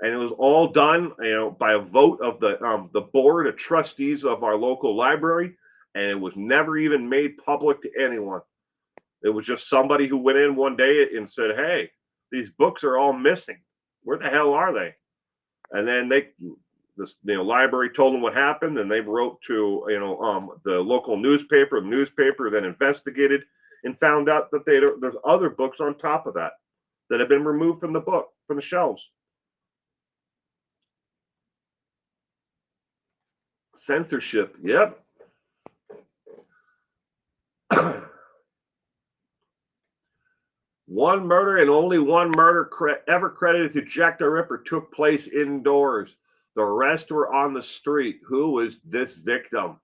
And it was all done by a vote of the board of trustees of our local library, and it was never even made public to anyone. It was just somebody who went in one day and said, "Hey, these books are all missing. Where the hell are they?" And then the library told them what happened, and they wrote to the local newspaper. The newspaper then investigated and found out that there's other books on top of that have been removed from the shelves. Censorship, yep. One murder and only one murder ever credited to Jack the Ripper took place indoors. The rest were on the street. Who was this victim?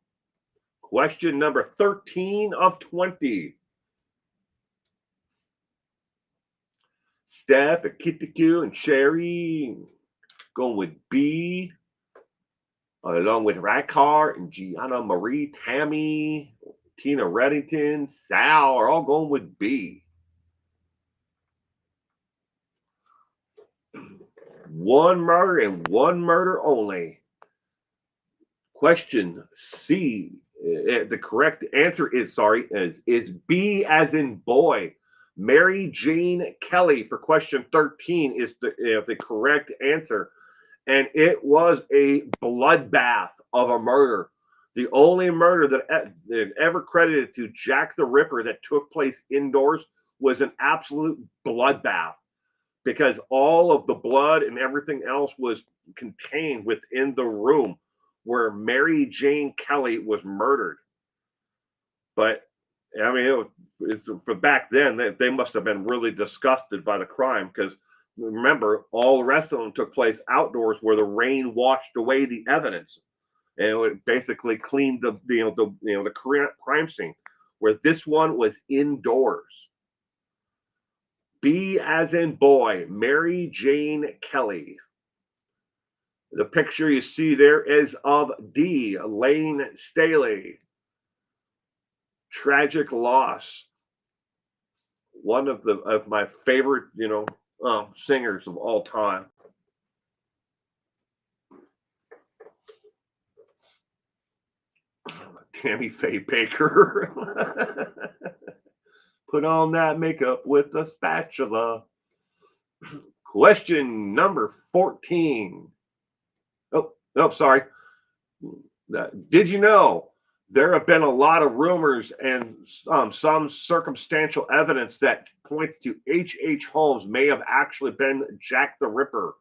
Question number 13 of 20. Steph, Akitiku, and Sherry going with B, along with Rackar and Gianna Marie, Tammy, Tina Reddington, Sal are all going with B. One murder and one murder only. Question C. The correct answer is B as in boy. Mary Jane Kelly for question 13 is the correct answer. And it was a bloodbath of a murder. The only murder that ever credited to Jack the Ripper that took place indoors was an absolute bloodbath, because all of the blood and everything else was contained within the room where Mary Jane Kelly was murdered. But I mean, for back then, they must have been really disgusted by the crime, because remember, all the rest of them took place outdoors where the rain washed away the evidence, and it basically cleaned the crime scene. Where this one was indoors. B as in boy, Mary Jane Kelly. The picture you see there is of D, Lane Staley. Tragic loss. One of my favorite, singers of all time. Tammy Faye Baker. Put on that makeup with a spatula. Question number 14. Oh, sorry. Did you know there have been a lot of rumors and some circumstantial evidence that points to H.H. Holmes may have actually been Jack the Ripper?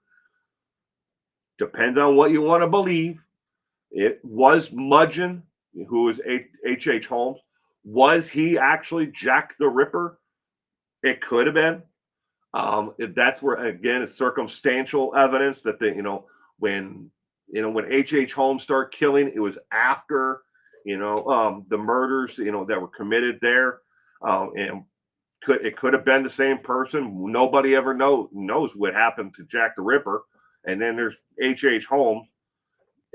Depends on what you want to believe. It was Mudgeon, who was H.H. Holmes. Was he actually Jack the Ripper? It could have been. That's where, again, it's circumstantial evidence that when H.H. Holmes started killing, it was after the murders that were committed there, and it could have been the same person. Nobody ever knows what happened to Jack the Ripper. And then there's H.H. Holmes.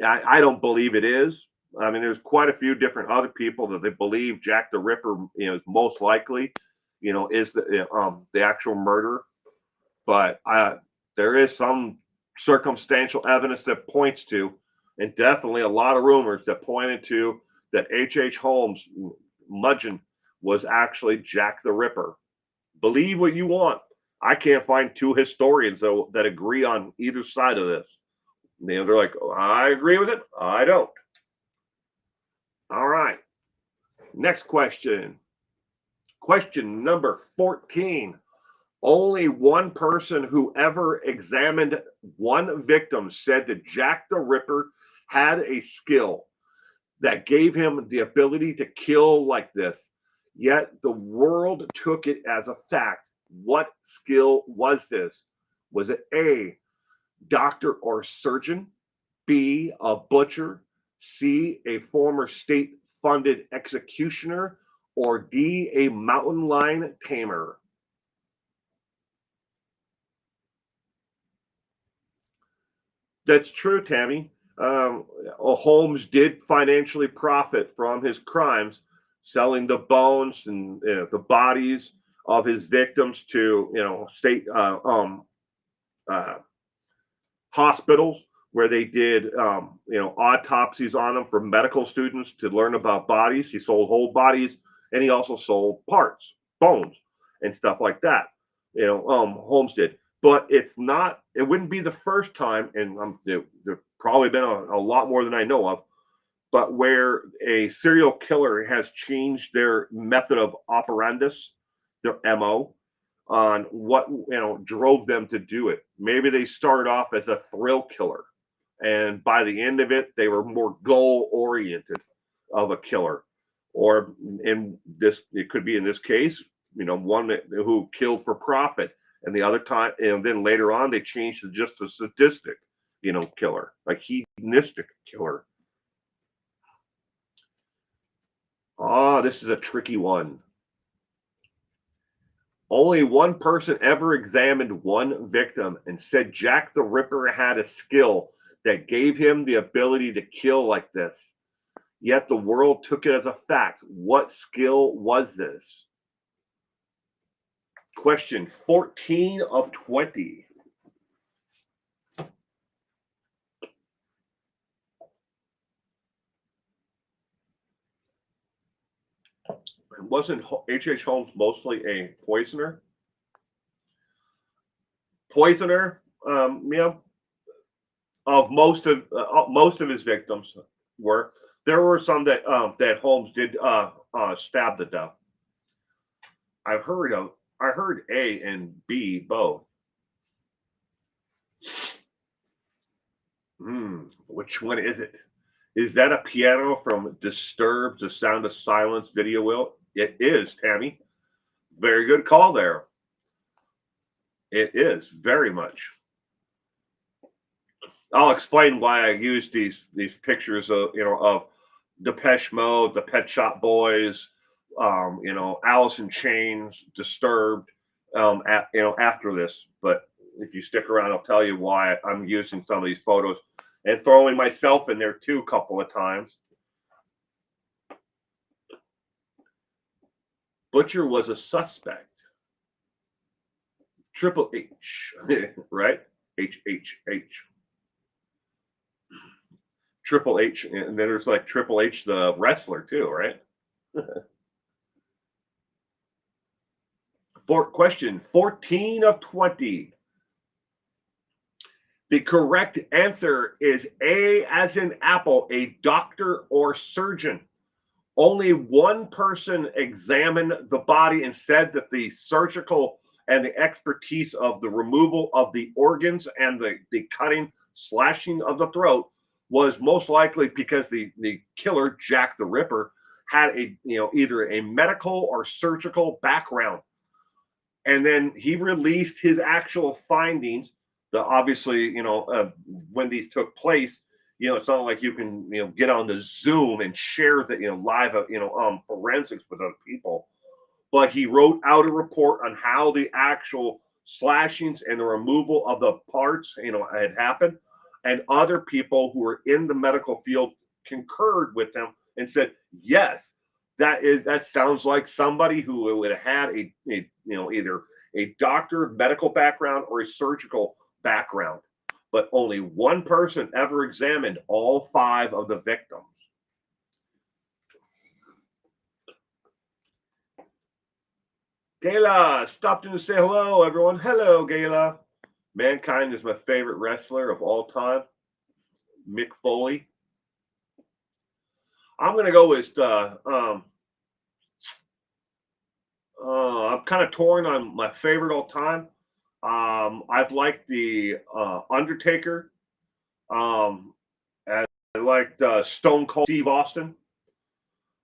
I don't believe it is. I mean, there's quite a few different other people that they believe Jack the Ripper, is most likely, is the actual murderer. But there is some circumstantial evidence that points to, and definitely a lot of rumors that pointed to, that H.H. Holmes, Mudgeon, was actually Jack the Ripper. Believe what you want. I can't find two historians that agree on either side of this. They're like, I agree with it. I don't. All right. Next question. Question number 14. Only one person who ever examined one victim said that Jack the Ripper had a skill that gave him the ability to kill like this. Yet the world took it as a fact. What skill was this? Was it A, doctor or surgeon, B, a butcher, C, a former state-funded executioner, or D, a mountain lion tamer? That's true, Tammy. Holmes did financially profit from his crimes, selling the bones and the bodies of his victims to state hospitals, where they did autopsies on them for medical students to learn about bodies. He sold whole bodies, and he also sold parts, bones, and stuff like that. Holmes did. But it wouldn't be the first time, and there've probably been a lot more than I know of, but where a serial killer has changed their method of operandus, their MO, on what drove them to do it. Maybe they started off as a thrill killer, and by the end of it, they were more goal oriented of a killer. Or it could be in this case, one who killed for profit, and the other time, and then later on, they changed to just a sadistic, killer, like hedonistic killer. Oh, this is a tricky one. Only one person ever examined one victim and said Jack the Ripper had a skill that gave him the ability to kill like this. yet the world took it as a fact. What skill was this? Question 14 of 20. Wasn't H.H. Holmes mostly a poisoner? Of most of his victims were. There were some that Holmes did stab to death. I heard A and B both. Which one is it? Is that a piano from Disturbed, The Sound of Silence video? Will it is, Tammy. Very good call there. It is very much. I'll explain why I used these pictures of Depeche Mode, the Pet Shop Boys, Alice in Chains, Disturbed, after this. But if you stick around, I'll tell you why I'm using some of these photos and throwing myself in there too a couple of times. Butcher was a suspect. Triple H, right? H. Triple H, and then there's like Triple H, the wrestler too, right? For question 14 of 20. The correct answer is A as in apple, a doctor or surgeon. Only one person examined the body and said that the surgical and the expertise of the removal of the organs and the cutting, slashing of the throat was most likely because the killer, Jack the Ripper, had either a medical or surgical background. And then he released his actual findings. Obviously, when these took place, it's not like you can, get on the Zoom and share the, live, forensics with other people. But he wrote out a report on how the actual slashings and the removal of the parts, had happened. And other people who were in the medical field concurred with him and said, yes, that sounds like somebody who would have had either a doctor, medical background, or a surgical background. But only one person ever examined all 5 of the victims. Gayla stopped in to say hello, everyone. Hello, Gayla. Mankind is my favorite wrestler of all time. Mick Foley. I'm going to go with I'm kind of torn on my favorite all time. I've liked the Undertaker. I liked Stone Cold Steve Austin.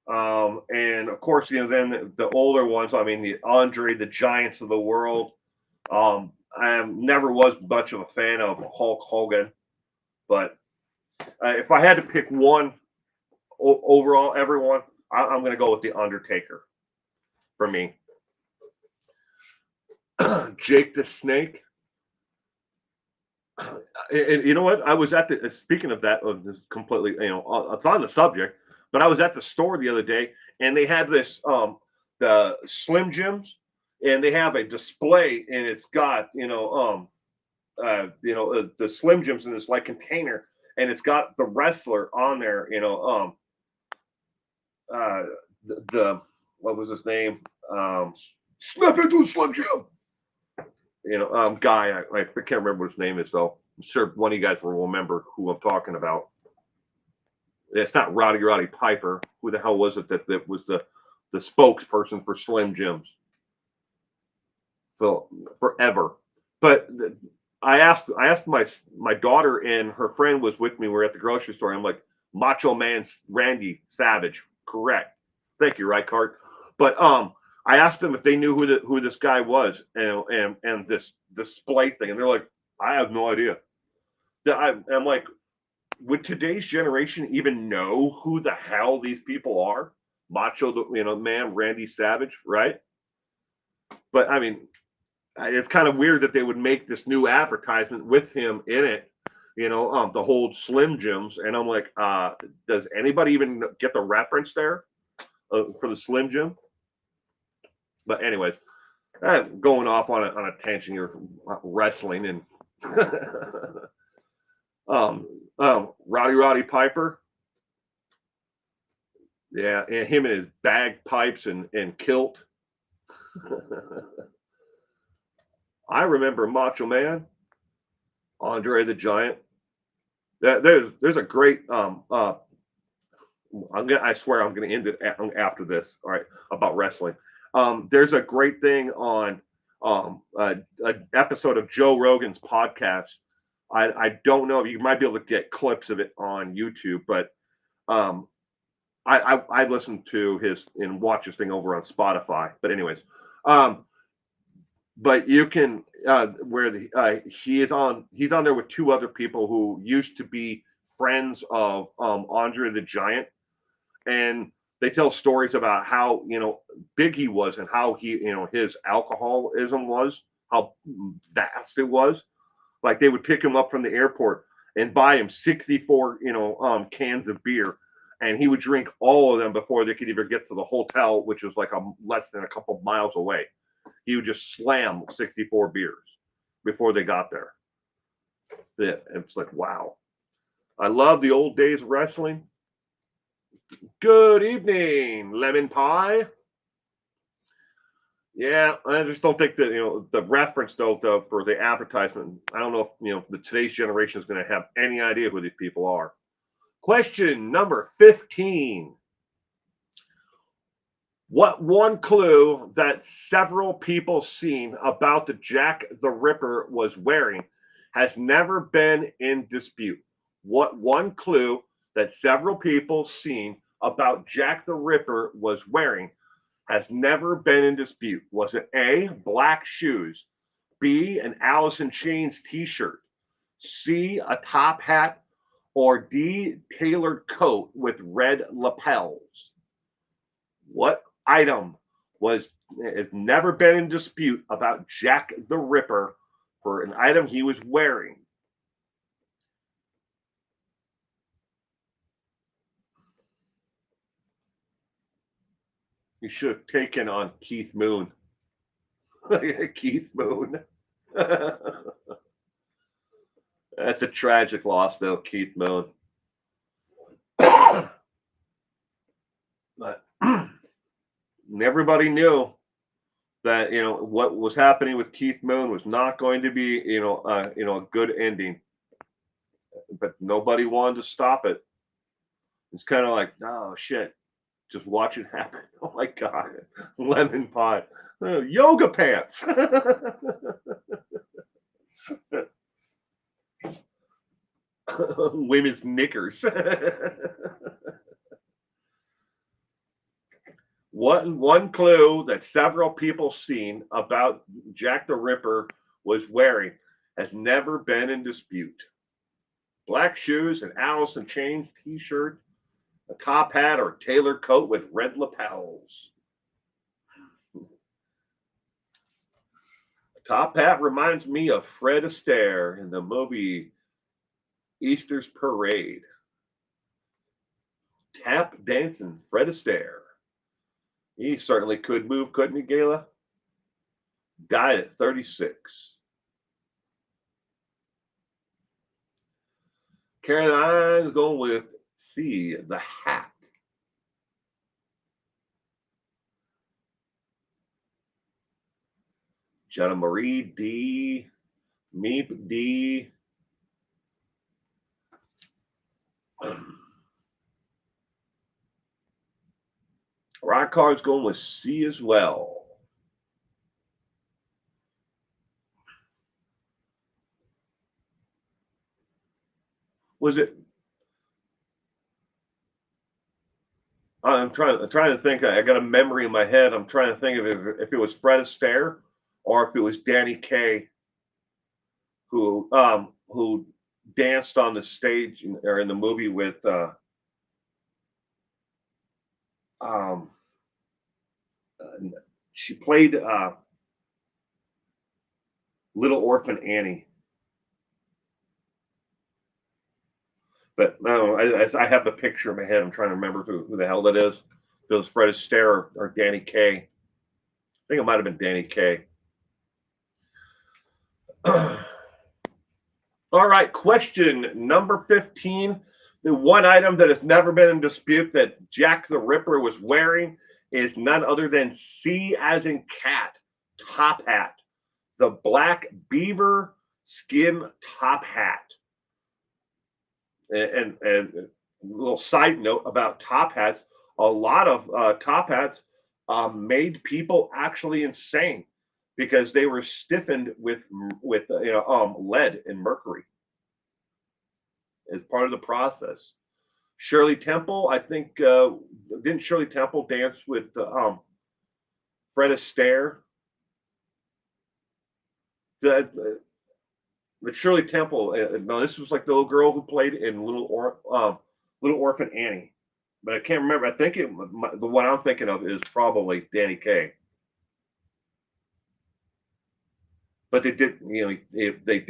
And of course, then the older ones, the Andre, the Giants of the world. I never was much of a fan of Hulk Hogan, but if I had to pick one overall, everyone, I'm going to go with the Undertaker for me. Jake the Snake. And you know what? I was at speaking of that, this completely, it's on the subject, but I was at the store the other day and they had this, the Slim Jims, and they have a display and it's got, the Slim Jims in this like container, and it's got the wrestler on there, what was his name? Snap into a Slim Jim. Guy, I can't remember what his name is though. I'm sure one of you guys will remember who I'm talking about. It's not Roddy Piper. Who the hell was it that was the spokesperson for Slim Jims? So forever. But I asked my daughter, and her friend was with me. We're at the grocery store. I'm like, Macho Man Randy Savage. Correct. Thank you, Reichart. But I asked them if they knew who this guy was and this display thing, and they're like, I have no idea. I'm like, would today's generation even know who the hell these people are? Macho, Man, Randy Savage, right? But it's kind of weird that they would make this new advertisement with him in it, to hold Slim Jims. And I'm like, does anybody even get the reference there for the Slim Jim? But anyways, going off on a tangent here, wrestling and Roddy Piper. Yeah, and him and his bagpipes and kilt. I remember Macho Man, Andre the Giant. There's a great I swear I'm gonna end it after this. All right, about wrestling. There's a great thing on an episode of Joe Rogan's podcast. I don't know, you might be able to get clips of it on YouTube, but um, I listen to his and watch his thing over on Spotify. But anyways, um, but you can where he's on there with two other people who used to be friends of Andre the Giant, and they tell stories about how big he was and how he his alcoholism was, how vast it was. Like they would pick him up from the airport and buy him 64 cans of beer, and he would drink all of them before they could even get to the hotel, which was like less than a couple miles away. He would just slam 64 beers before they got there. Yeah, it's like, wow. I love the old days of wrestling. Good evening, lemon pie. Yeah, I just don't think that the reference though for the advertisement. I don't know if the today's generation is going to have any idea who these people are. Question number 15. What one clue that several people seen about the Jack the Ripper was wearing has never been in dispute? What one clue that several people seen about Jack the Ripper was wearing has never been in dispute? Was it A, black shoes, B, an Alice in Chains t-shirt, C, a top hat, or D, tailored coat with red lapels? What item has never been in dispute about Jack the Ripper for an item he was wearing? You should have taken on Keith Moon. Keith Moon. That's a tragic loss, though, Keith Moon. But everybody knew that what was happening with Keith Moon was not going to be a good ending, but nobody wanted to stop it. It's kind of like, oh shit, just watch it happen. Oh my god, lemon pie, yoga pants. Women's knickers. One clue that several people seen about Jack the Ripper was wearing has never been in dispute. Black shoes, an Alice in Chains t-shirt, a top hat, or tailored coat with red lapels. A top hat reminds me of Fred Astaire in the movie Easter's Parade. Tap dancing Fred Astaire. He certainly could move, couldn't he, Gayla? Died at 36. Caroline's going with C, the hat. Jenna Marie, D. Meep, D. Rock Card's going with C as well. Was it? I'm trying to think. I got a memory in my head. I'm trying to think of if it was Fred Astaire or if it was Danny Kaye who danced on the stage or in the movie with she played Little Orphan Annie. But no, I have the picture in my head. I'm trying to remember who the hell that is. If it was Fred Astaire or Danny Kaye. I think it might have been Danny Kaye. All right, question number 15. The one item that has never been in dispute that Jack the Ripper was wearing is none other than C as in cat top hat. The black beaver skin top hat. And a little side note about top hats, a lot of top hats made people actually insane because they were stiffened with lead and mercury as part of the process. Shirley Temple, I think, didn't Shirley Temple dance with Fred Astaire? But Shirley Temple, no, this was like the little girl who played in Little Orphan Annie, but I can't remember. I think the one I'm thinking of is probably Danny Kaye. But they did, if they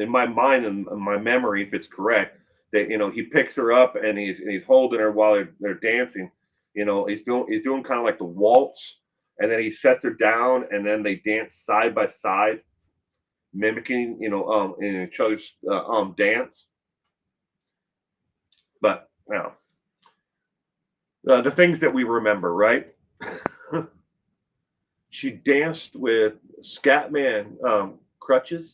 in my mind and my memory, if it's correct, that he picks her up and he's holding her while they're dancing. He's doing kind of like the waltz, and then he sets her down, and then they dance side by side, mimicking in each other's dance. But now the things that we remember, right? She danced with Scatman crutches.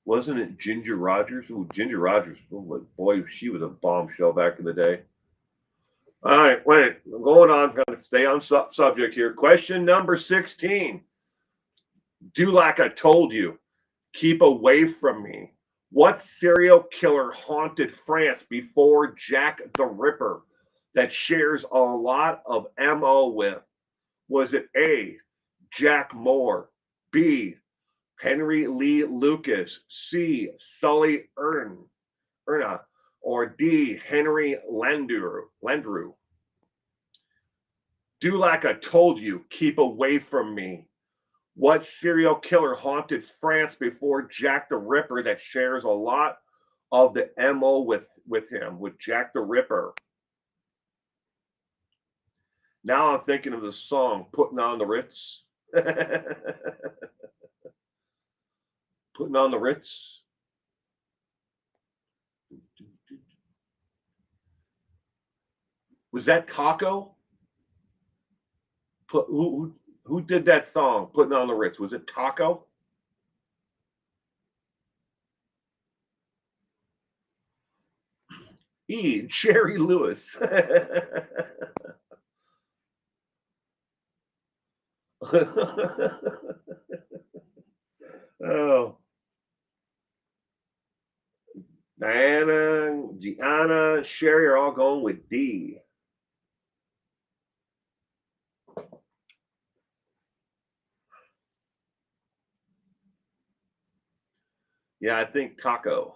Wasn't it Ginger Rogers? Oh, Ginger Rogers. Oh, boy, she was a bombshell back in the day. All right, wait. I'm going on. I'm going to stay on subject here. Question number 16. Do like I told you. Keep away from me. What serial killer haunted France before Jack the Ripper that shares a lot of MO with? Was it A, Jack Moore, B, Henry Lee Lucas, C, Sully Erna, or D, Henry Landru? Do like I told you, keep away from me. What serial killer haunted France before Jack the Ripper that shares a lot of the MO with him, with Jack the Ripper? Now I'm thinking of the song Putting on the Ritz. Putting on the Ritz. Was that Taco? Who did that song, Putting on the Ritz? Was it Taco? E, Jerry Lewis. Oh. Diana, Gianna, Sherry are all going with D. Yeah, I think Taco.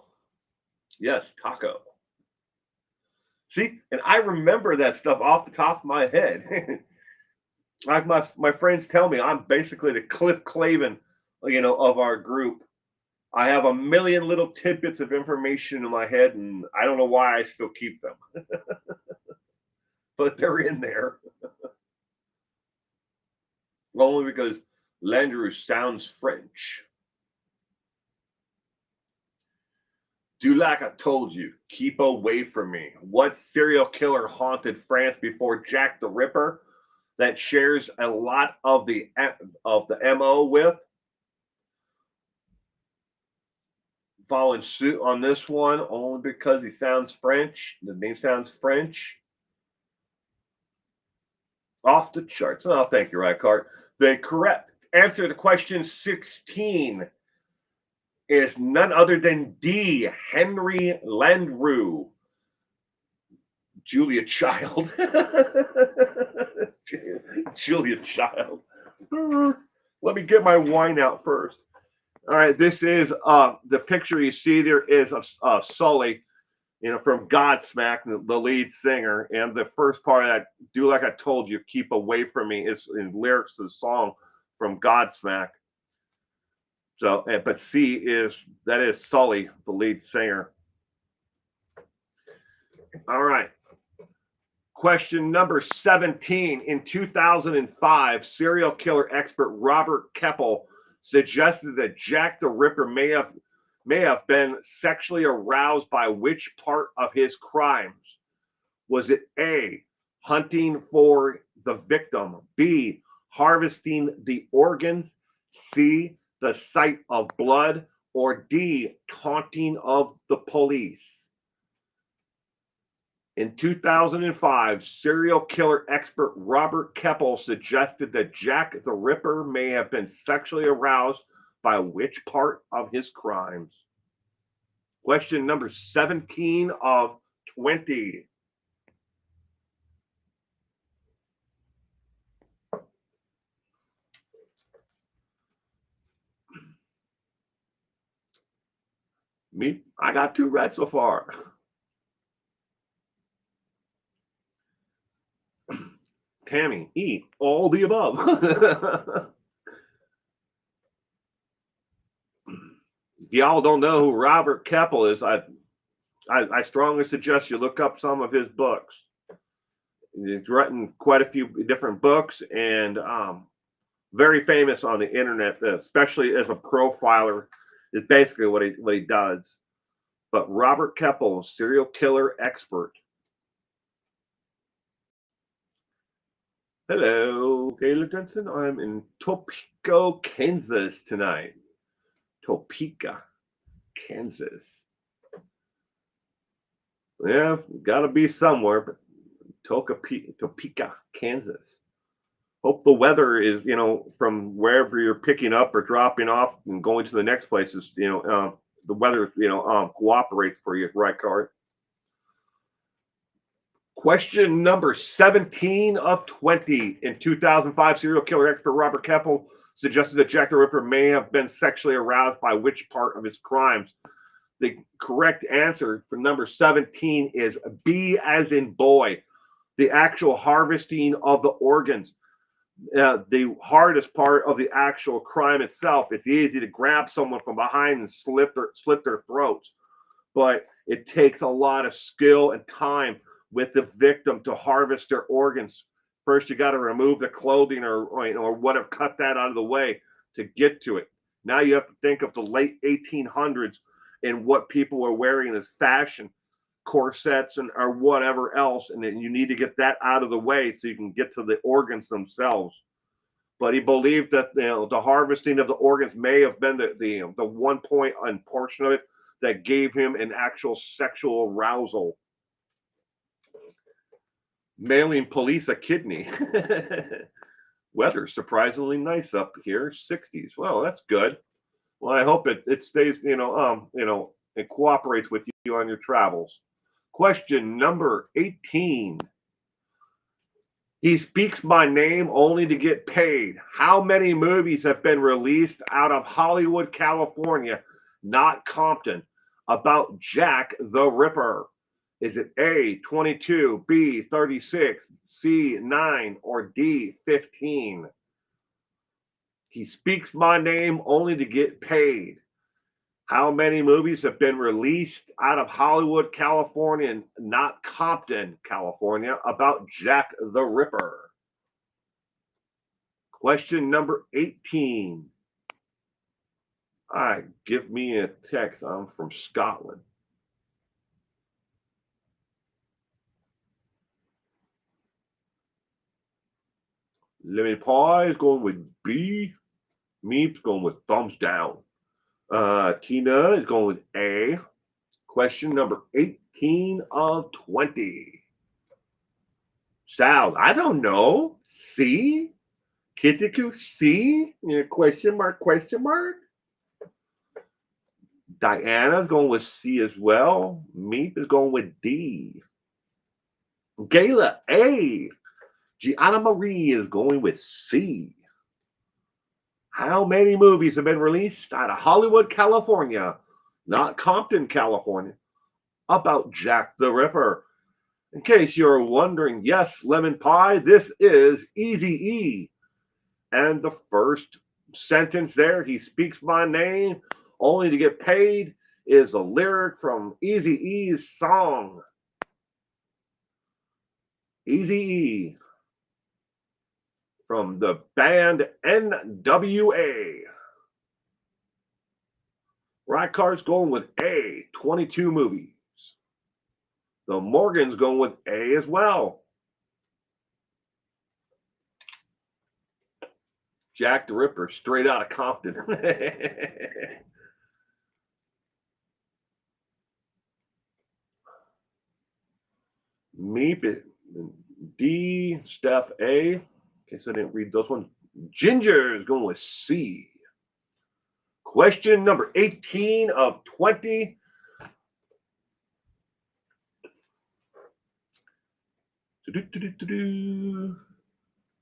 Yes, Taco. See, and I remember that stuff off the top of my head. Like my friends tell me, I'm basically the Cliff Clavin, of our group. I have a million little tidbits of information in my head, and I don't know why I still keep them. But they're in there. Only because Landru sounds French. Do like I told you, keep away from me. What serial killer haunted France before Jack the Ripper that shares a lot of the MO with? Following suit on this one only because he sounds French. The name sounds French. Off the charts. Oh, thank you, Rycart. The correct answer to question 16 is none other than D, Henry Landru. Julia Child. Julia Child. Let me get my wine out first. All right, this is the picture you see there is of Sully, from Godsmack, the lead singer, and the first part of that, do like I told you, keep away from me, is in lyrics to the song from Godsmack. So, but C that is Sully, the lead singer. All right. Question number 17. In 2005, serial killer expert Robert Keppel suggested that Jack the Ripper may have been sexually aroused by which part of his crimes? Was it A, hunting for the victim, B, harvesting the organs, C, the sight of blood, or D, taunting of the police? In 2005, serial killer expert Robert Keppel suggested that Jack the Ripper may have been sexually aroused by which part of his crimes? Question number 17 of 20. Me, I got 2 right so far. Tammy, E, all the above. If y'all don't know who Robert Keppel is, I strongly suggest you look up some of his books. He's written quite a few different books and very famous on the internet, especially as a profiler, is basically what he does. But Robert Keppel, serial killer expert. Hello, Kayla Jensen. I'm in Topeka, Kansas tonight. Topeka, Kansas. Yeah, gotta be somewhere, but Topeka, Kansas. Hope the weather is, from wherever you're picking up or dropping off and going to the next place is, the weather, cooperates for you, right, Card? Question number 17 of 20. In 2005, serial killer expert Robert Keppel suggested that Jack the Ripper may have been sexually aroused by which part of his crimes? The correct answer for number 17 is B as in boy, the actual harvesting of the organs. The hardest part of the actual crime itself, it's easy to grab someone from behind and slit their throats, but it takes a lot of skill and time with the victim to harvest their organs. First, you got to remove the clothing or whatever, cut that out of the way to get to it. Now you have to think of the late 1800s and what people were wearing as fashion, corsets and or whatever else, and then you need to get that out of the way so you can get to the organs themselves. But he believed that the harvesting of the organs may have been the one point and portion of it that gave him an actual sexual arousal. Mailing police a kidney. Weather surprisingly nice up here, 60s. Well, that's good. Well, I hope it stays, it cooperates with you on your travels. Question number 18. He speaks my name only to get paid. How many movies have been released out of Hollywood, California, not Compton, about Jack the Ripper? Is it A, 22, B, 36, C, 9, or D, 15? He speaks my name only to get paid. How many movies have been released out of Hollywood, California, not Compton, California, about Jack the Ripper? Question number 18. All right, give me a text. I'm from Scotland. Lemon Pie is going with B. Meep's going with thumbs down. Tina is going with A. Question number 18 of 20. Sal, I don't know. C? Kitiku, C? Question mark, question mark? Diana's going with C as well. Meep is going with D. Gayla, A. Gianna Marie is going with C. How many movies have been released out of Hollywood, California, not Compton, California, about Jack the Ripper? In case you're wondering, yes, Lemon Pie, this is Easy E. And the first sentence there, "He speaks my name only to get paid," is a lyric from Eazy-E's song. Eazy-E from the band NWA. Rykar's going with A, 22 movies. The Morgan's going with A as well. Jack the Ripper, straight out of Compton. Meep it. D, Steph A. In case I didn't read those ones. Ginger is going with C. Question number 18 of 20.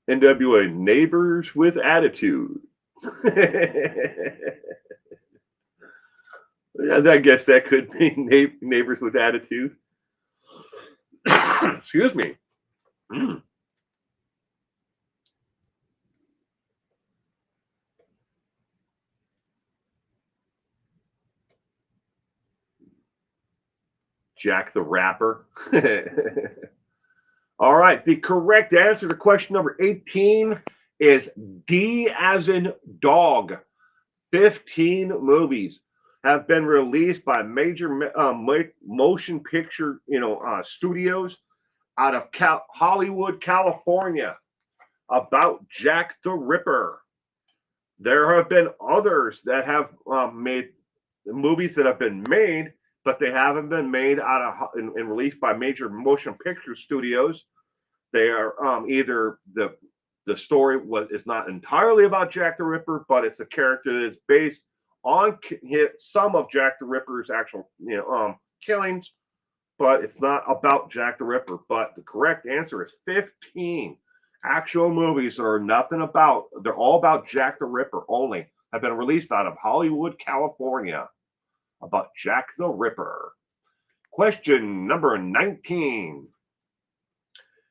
NWA, Neighbors with Attitude. I guess that could be Neighbors with Attitude. Excuse me. Jack the Rapper. All right, the correct answer to question number 18 is D as in dog. 15 movies have been released by major motion picture, studios out of Hollywood, California, about Jack the Ripper. There have been others that have made movies that have been made, but they haven't been made out of and released by major motion picture studios. They are either the story is not entirely about Jack the Ripper, but it's a character that is based on some of Jack the Ripper's actual killings, but it's not about Jack the Ripper. But the correct answer is 15 actual movies that are nothing about. They're all about Jack the Ripper only. Have been released out of Hollywood, California, about Jack the Ripper. Question number 19.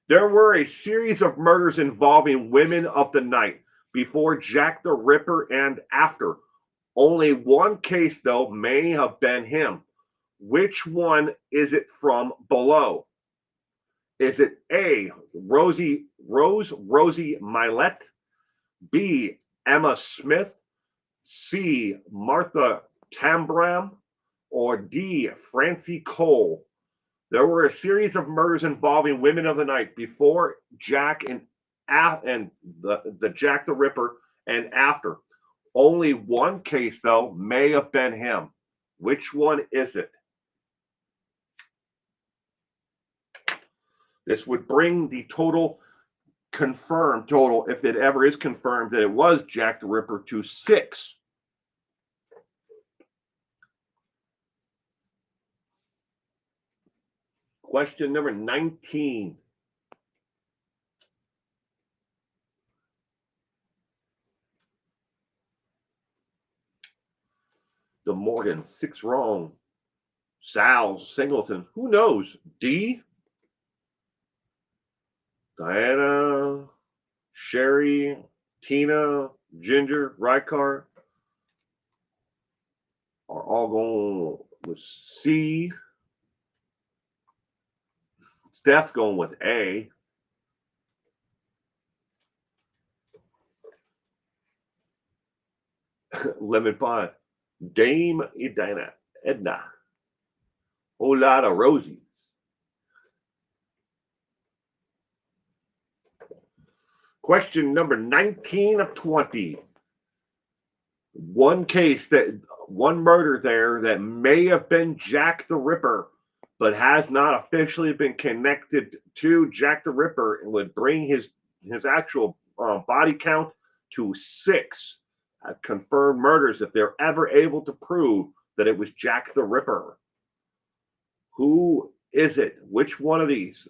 There were a series of murders involving women of the night before Jack the Ripper and after. Only one case, though, may have been him. Which one is it from below? Is it A, Rose Milet, B, Emma Smith, C, Martha Tambram, or D, Francie Cole? There were a series of murders involving women of the night before Jack and the Jack the Ripper and after. Only one case, though, may have been him. Which one is it? This would bring the confirmed total, if it ever is confirmed that it was Jack the Ripper, to 6. Question number 19. The Morgan, 6 wrong. Sal Singleton, who knows? D, Diana, Sherry, Tina, Ginger, Rykar are all going with C. Steph's going with A. Lemon Pie. Dame Edna. Whole lot of rosies. Question number 19 of 20. One murder there that may have been Jack the Ripper, but has not officially been connected to Jack the Ripper, and would bring his actual body count to 6 confirmed murders if they're ever able to prove that it was Jack the Ripper. Who is it? Which one of these?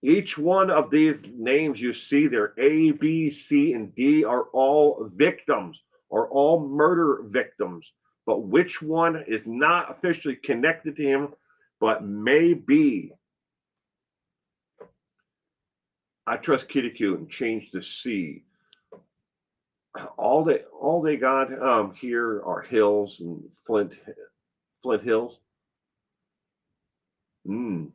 Each one of these names you see there, A, B, C, and D, are all victims, are all murder victims. But which one is not officially connected to him, but may be? I trust Kitty Q and change to C. all they got here are hills and Flint Hills. Mm.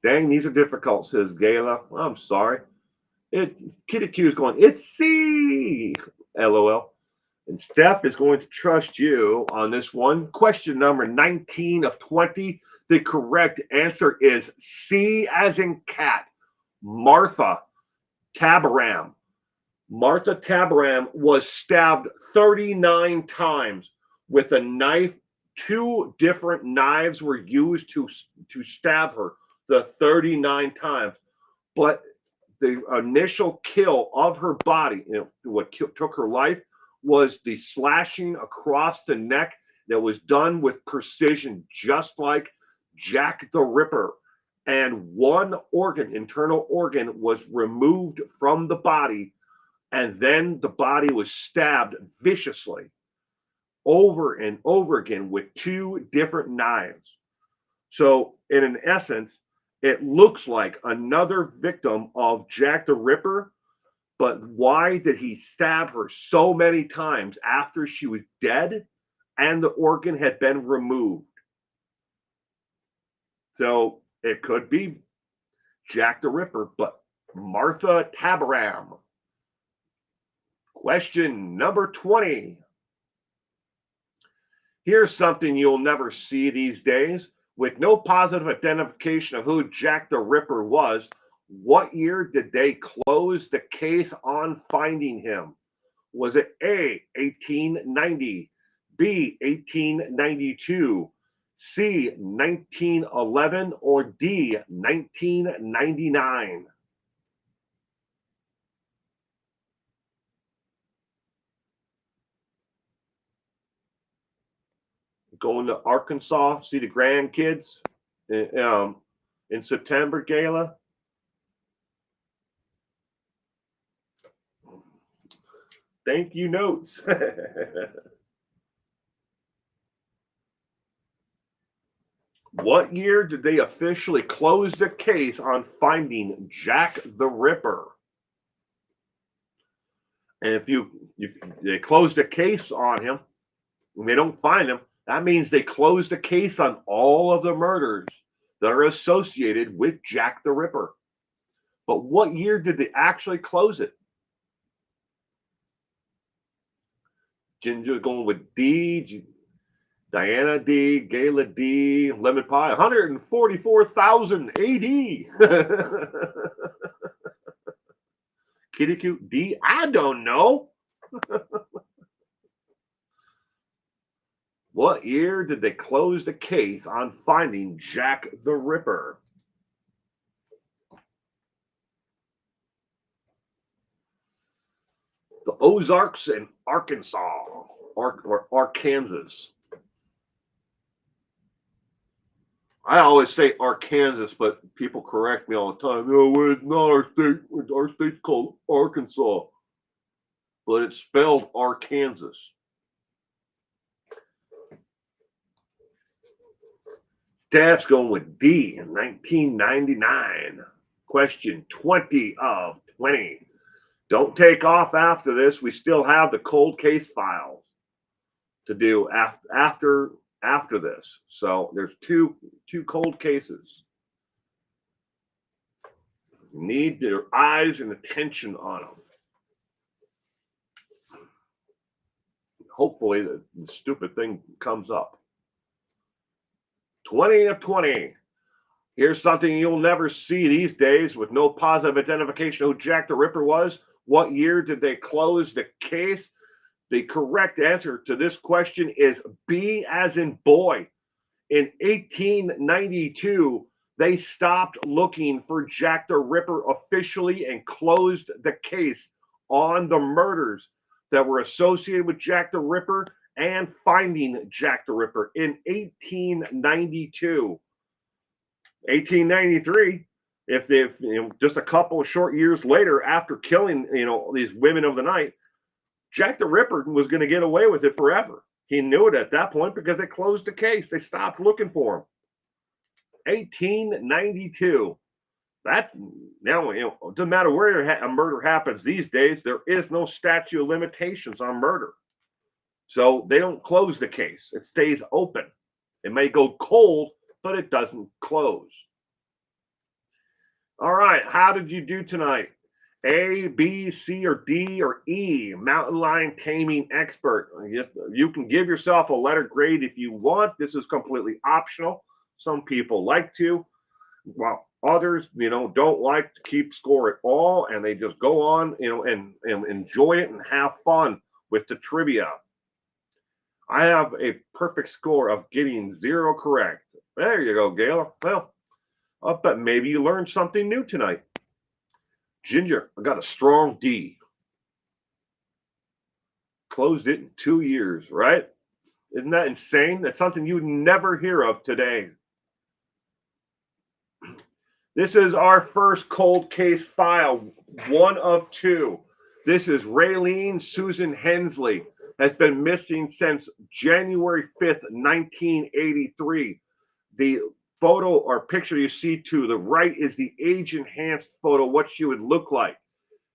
Dang, these are difficult, says Gayla. I'm sorry. Kitty Q is going, it's C. LOL. And Steph is going to trust you on this one. Question number 19 of 20. The correct answer is C as in cat. Martha Tabaram. Martha Tabaram was stabbed 39 times with a knife. Two different knives were used to stab her the 39 times. But the initial kill of her body, what took her life, was the slashing across the neck that was done with precision, just like Jack the Ripper. And one organ, internal organ, was removed from the body, and then the body was stabbed viciously over and over again with two different knives. So, in essence, it looks like another victim of Jack the Ripper. But why did he stab her so many times after she was dead and the organ had been removed? So it could be Jack the Ripper, but Martha Tabaram. Question number 20. Here's something you'll never see these days. With no positive identification of who Jack the Ripper was, what year did they close the case on finding him? Was it A, 1890, B, 1892, C, 1911, or D, 1999? Going to Arkansas, see the grandkids in September, Gala. Thank you, notes. What year did they officially close the case on finding Jack the Ripper? And if they closed a case on him and they don't find him, that means they closed the case on all of the murders that are associated with Jack the Ripper. But what year did they actually close it? Ginger going with D, Diana D, Gala D, Lemon Pie, 144,000 AD. Kitty Cute D, I don't know. What year did they close the case on finding Jack the Ripper? The Ozarks and Arkansas, or Arkansas. I always say Arkansas, but people correct me all the time. No, it's not our state. Our state's called Arkansas, but it's spelled Arkansas. Staff's going with D in 1999. Question 20 of 20. Don't take off after this. We still have the cold case files to do after this. So there's two cold cases. You need your eyes and attention on them. Hopefully the stupid thing comes up. 20 of 20. Here's something you'll never see these days with no positive identification of who Jack the Ripper was. What year did they close the case? The correct answer to this question is B as in boy. In 1892, they stopped looking for Jack the Ripper officially and closed the case on the murders that were associated with Jack the Ripper and finding Jack the Ripper in 1892. 1893, if just a couple of short years later after killing these women of the night, Jack the Ripper was going to get away with it forever. He knew it at that point because they closed the case. They stopped looking for him. 1892. That now, it doesn't matter where a murder happens these days. There is no statute of limitations on murder, so they don't close the case. It stays open. It may go cold, but it doesn't close. All right, how did you do tonight? A, B, C, or D, or E? Mountain lion taming expert. You can give yourself a letter grade if you want. This is completely optional. Some people like to, while others, don't like to keep score at all, and they just go on, and enjoy it and have fun with the trivia. I have a perfect score of getting 0 correct. There you go, Gayla. Well, I'll bet maybe you learned something new tonight. Ginger, I got a strong D. Closed it in 2 years, right? Isn't that insane? That's something you'd never hear of today. This is our first cold case file, 1 of 2. This is Raylene Susan Hensley, has been missing since January 5th, 1983. The photo or picture you see to the right is the age-enhanced photo, what she would look like.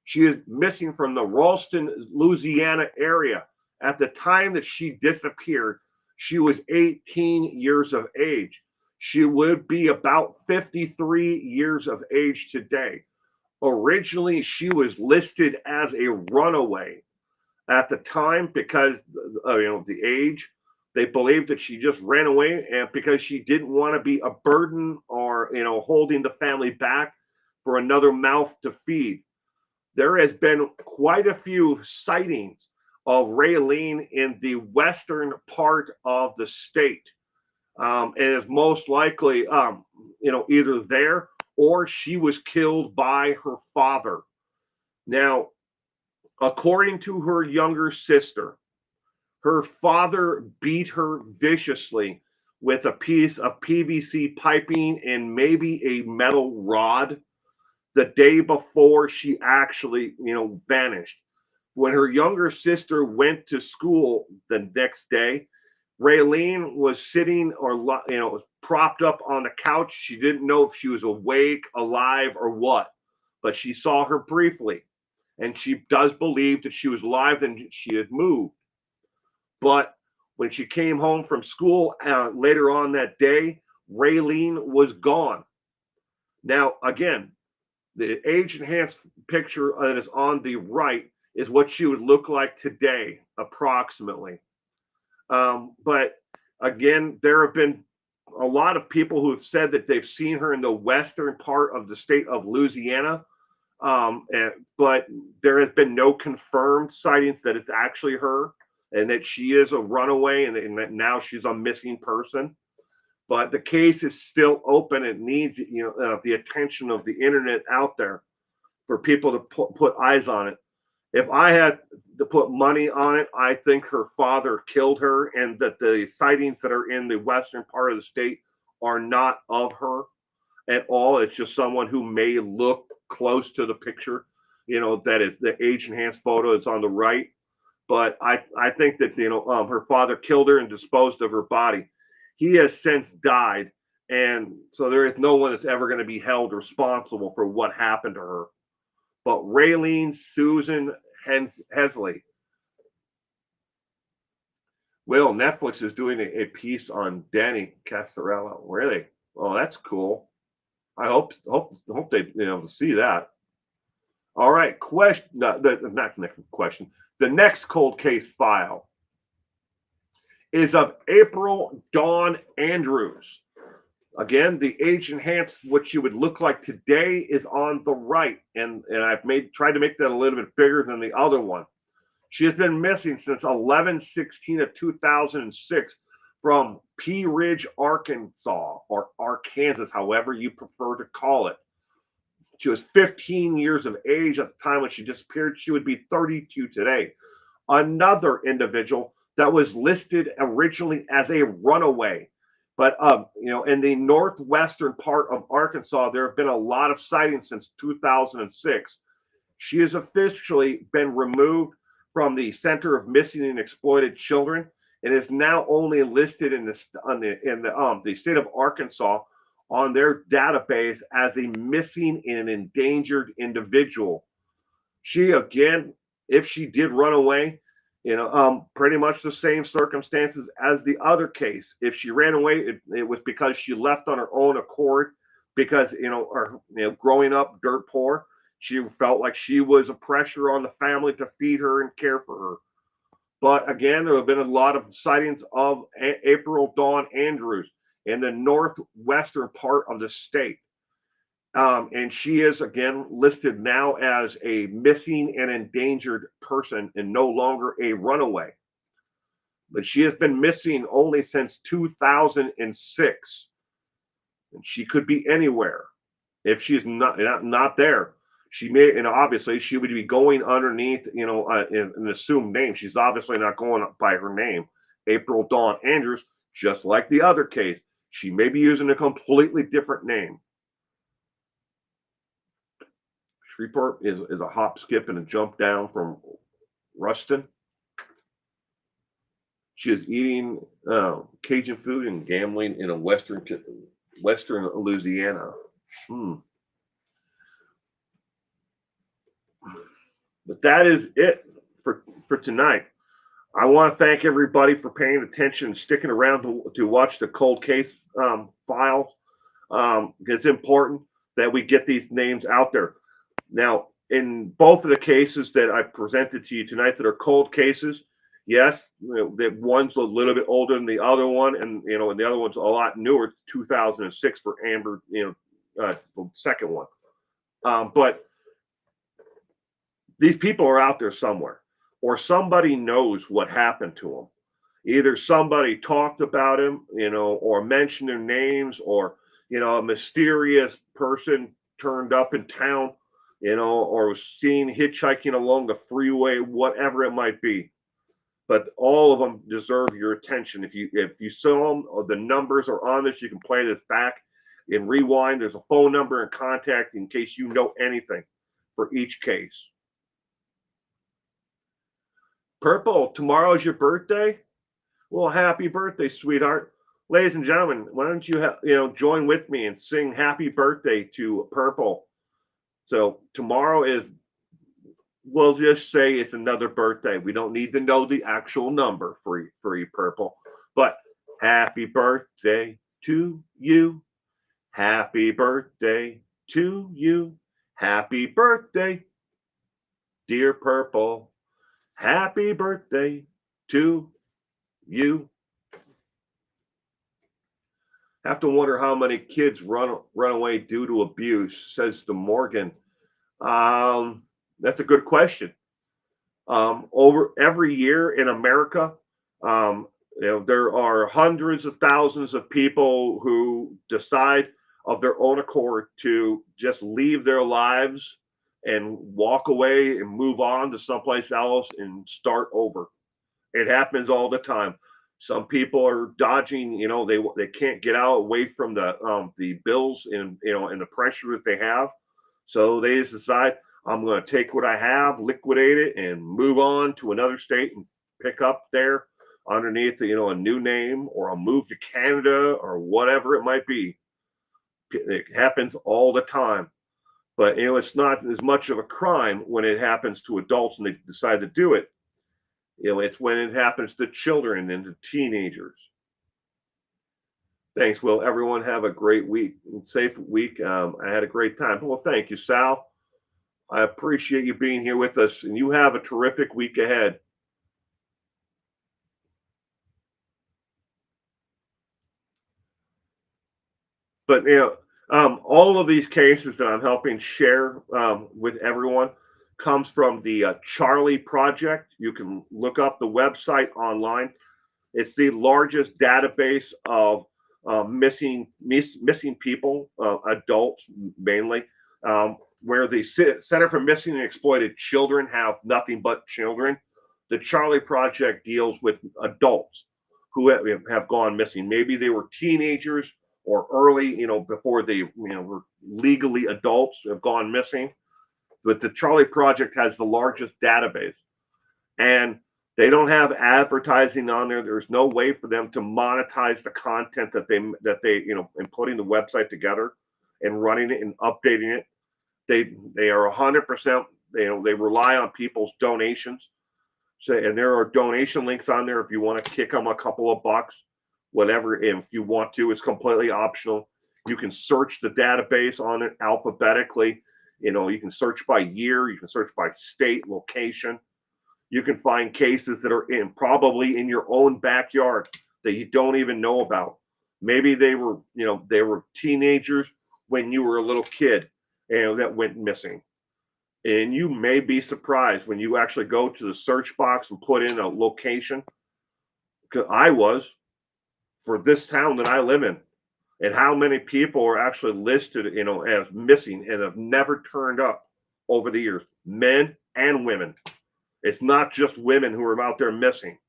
She is missing from the Ralston, Louisiana area. At the time that she disappeared, she was 18 years of age. She would be about 53 years of age today. Originally, she was listed as a runaway. At the time, because the age, they believed that she just ran away, and because she didn't want to be a burden or holding the family back for another mouth to feed. There has been quite a few sightings of Raylene in the western part of the state, and is most likely either there or she was killed by her father. Now, according to her younger sister, her father beat her viciously with a piece of PVC piping and maybe a metal rod the day before she actually, vanished. When her younger sister went to school the next day, Raylene was sitting was propped up on the couch. She didn't know if she was awake, alive, or what, but she saw her briefly, and she does believe that she was alive and she had moved. But when she came home from school later on that day, Raylene was gone. Now, again, the age enhanced picture that is on the right is what she would look like today, approximately. But again, there have been a lot of people who have said that they've seen her in the western part of the state of Louisiana. But there has been no confirmed sightings that it's actually her and that she is a runaway and that now she's a missing person. But the case is still open. It needs the attention of the internet out there for people to put eyes on it. If I had to put money on it, I think her father killed her, and that the sightings that are in the western part of the state are not of her at all. It's just someone who may look close to the picture, that is the age enhanced photo is on the right. But I think that her father killed her and disposed of her body. He has since died, and so there is no one that's ever going to be held responsible for what happened to her. But Raylene Susan Hensley. Well, Netflix is doing a piece on Danny Castorella. Really? Oh, that's cool. I hope they see that. All right, question. Not next question. The next cold case file is of April Dawn Andrews. Again, the age enhanced, what you would look like today, is on the right, and I've tried to make that a little bit bigger than the other one. She has been missing since 11/16 of 2006 from Pea Ridge, Arkansas, or Arkansas, however you prefer to call it. She was 15 years of age at the time when she disappeared. She would be 32 today. Another individual that was listed originally as a runaway. But in the northwestern part of Arkansas, there have been a lot of sightings since 2006. She has officially been removed from the Center of Missing and Exploited Children and is now only listed in the state of Arkansas on their database as a missing and endangered individual. She again, if she did run away, pretty much the same circumstances as the other case. If she ran away, it was because she left on her own accord, because growing up dirt poor, she felt like she was a pressure on the family to feed her and care for her. But again, there have been a lot of sightings of April Dawn Andrews in the northwestern part of the state. And she is again listed now as a missing and endangered person and no longer a runaway. But she has been missing only since 2006. And she could be anywhere. If she's not there, she may, and obviously she would be going underneath, an assumed name. She's obviously not going by her name, April Dawn Andrews, just like the other case. She may be using a completely different name. Shreveport is a hop, skip, and a jump down from Ruston. She is eating Cajun food and gambling in a western Louisiana. But that is it for tonight. I want to thank everybody for paying attention and sticking around to watch the cold case files. It's important that we get these names out there. Now, in both of the cases that I presented to you tonight that are cold cases, yes, that one's a little bit older than the other one, and and the other one's a lot newer, 2006 for Amber, the second one. But these people are out there somewhere, or somebody knows what happened to them. Either somebody talked about him, or mentioned their names, or a mysterious person turned up in town, or was seen hitchhiking along the freeway, whatever it might be. But all of them deserve your attention. If you saw them, or the numbers are on this, you can play this back and rewind. There's a phone number and contact in case you know anything for each case. Purple, tomorrow's your birthday? Well, happy birthday, sweetheart. Ladies and gentlemen, why don't you join with me and sing happy birthday to Purple? So tomorrow is, we'll just say it's another birthday. We don't need to know the actual number for you, Purple. But happy birthday to you. Happy birthday to you. Happy birthday, dear Purple. Happy birthday to you. Have to wonder how many kids run away due to abuse, says the Morgan. That's a good question. Over every year in America, there are hundreds of thousands of people who decide of their own accord to just leave their lives and walk away and move on to someplace else and start over. It happens all the time. Some people are dodging, they can't get out away from the bills and and the pressure that they have. So they just decide, I'm going to take what I have, liquidate it, and move on to another state and pick up there underneath a new name, or I'll move to Canada or whatever it might be. It happens all the time. But it's not as much of a crime when it happens to adults and they decide to do it. It's when it happens to children and to teenagers. Thanks, Will. Everyone have a great week and safe week. I had a great time. Well, thank you, Sal. I appreciate you being here with us, and you have a terrific week ahead. But all of these cases that I'm helping share with everyone comes from the Charlie Project. You can look up the website online. It's the largest database of missing people, adults mainly, where the Center for Missing and Exploited Children have nothing but children. The Charlie Project deals with adults who have gone missing. Maybe they were teenagers or early, before they were legally adults, have gone missing. But the Charlie Project has the largest database. And They don't have advertising on there. There's no way for them to monetize the content that they and putting the website together and running it and updating it. They are 100%. They rely on people's donations. So, and there are donation links on there if you want to kick them a couple of bucks, whatever. If you want to, it's completely optional. You can search the database on it alphabetically. You can search by year. You can search by state, location. You can find cases that are probably in your own backyard that you don't even know about. Maybe they were teenagers when you were a little kid and that went missing. And you may be surprised when you actually go to the search box and put in a location. Because I was, for this town that I live in, and how many people are actually listed, as missing and have never turned up over the years, men and women. It's not just women who are out there missing.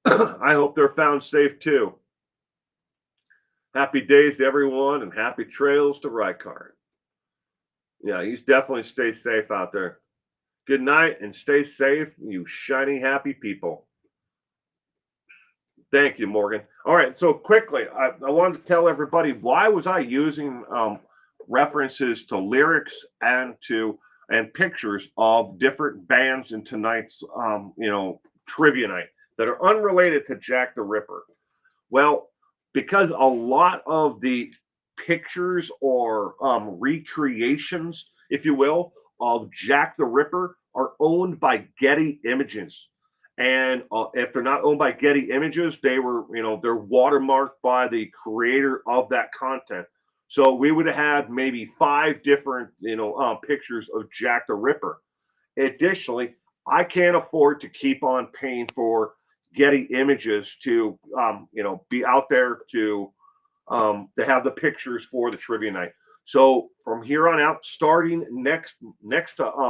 I hope they're found safe too. Happy days to everyone and happy trails to Rykard. Yeah, you definitely stay safe out there. Good night and stay safe, you shiny, happy people. Thank you, Morgan. All right, so quickly, I wanted to tell everybody, why was I using references to lyrics and pictures of different bands in tonight's trivia night that are unrelated to Jack the Ripper? Well, because a lot of the pictures or recreations, if you will, of Jack the Ripper are owned by Getty Images. And if they're not owned by Getty Images, they're watermarked by the creator of that content. So we would have had maybe 5 different, pictures of Jack the Ripper. Additionally, I can't afford to keep on paying for Getty Images to, be out there to have the pictures for the trivia night. So from here on out, starting next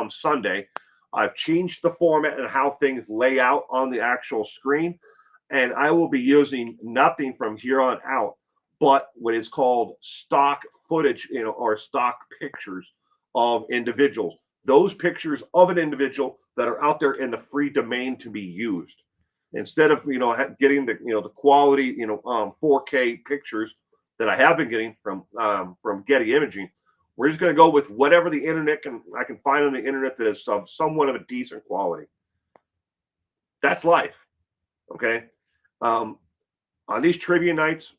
Sunday, I've changed the format and how things lay out on the actual screen, and I will be using nothing from here on out but what is called stock footage, or stock pictures of individuals. Those pictures of an individual that are out there in the free domain to be used, instead of getting the quality 4K pictures that I have been getting from Getty Imaging. We're just going to go with whatever the internet I can find on the internet that is of somewhat of a decent quality. That's life, okay? On these trivia nights,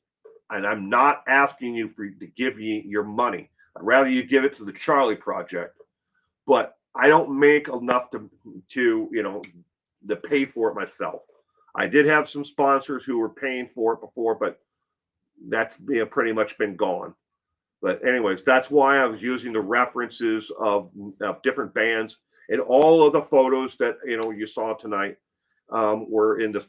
and I'm not asking you to give me your money. I'd rather you give it to the Charlie Project. But I don't make enough to pay for it myself. I did have some sponsors who were paying for it before, but that's pretty much been gone. But anyways, that's why I was using the references of different bands, and all of the photos that you saw tonight were in the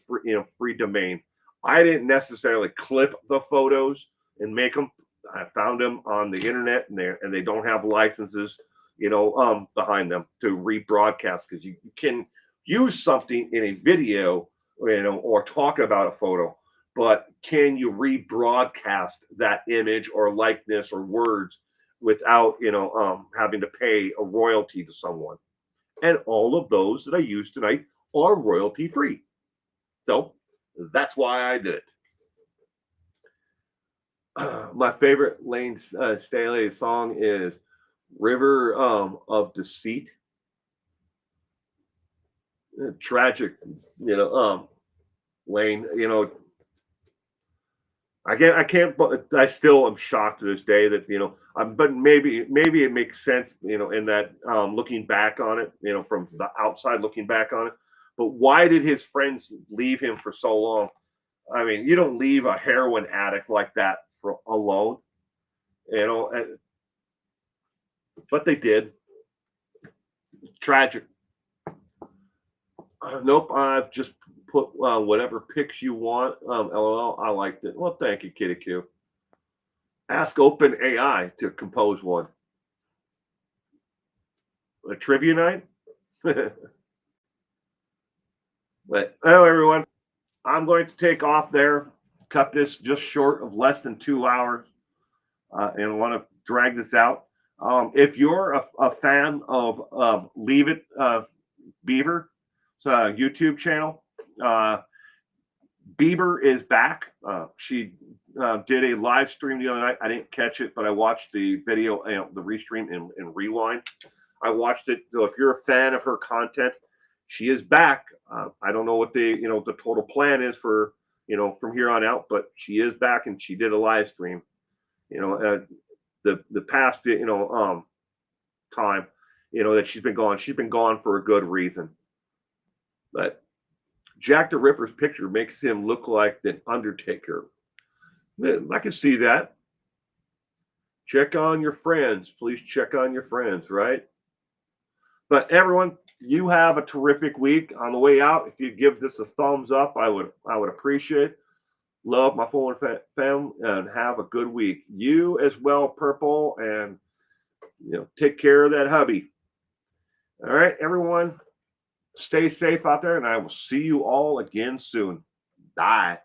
free domain. I didn't necessarily clip the photos and make them. I found them on the internet, and they don't have licenses, behind them to rebroadcast, because you can use something in a video, or talk about a photo. But can you rebroadcast that image or likeness or words without having to pay a royalty to someone? And all of those that I use tonight are royalty free. So that's why I did it. My favorite Lane Staley song is River of Deceit. Tragic, Lane, I can't, but I still am shocked to this day that, but maybe it makes sense, in that, looking back on it, from the outside looking back on it. But why did his friends leave him for so long? I mean, you don't leave a heroin addict like that for alone, but they did. Tragic. Nope, I've just put whatever pics you want. LOL, I liked it. Well, thank you, Kitty Q. Ask OpenAI to compose one. A trivia night? But hello, everyone. I'm going to take off there, cut this just short of less than 2 hours, and want to drag this out. If you're a fan of Leave It Beaver, YouTube channel. Bieber is back. She did a live stream the other night. I didn't catch it, but I watched the video, the restream and rewind. I watched it. So if you're a fan of her content, she is back. I don't know what the total plan is for, from here on out, but she is back and she did a live stream. The past, time, that she's been gone. She's been gone for a good reason. But Jack the Ripper's picture makes him look like the Undertaker. I can see that. Check on your friends. Please check on your friends, right? But everyone, you have a terrific week. On the way out, if you give this a thumbs up, I would appreciate it. Love my Fuller family and have a good week. You as well, Purple, and take care of that hubby. All right, everyone, stay safe out there, and I will see you all again soon. Bye.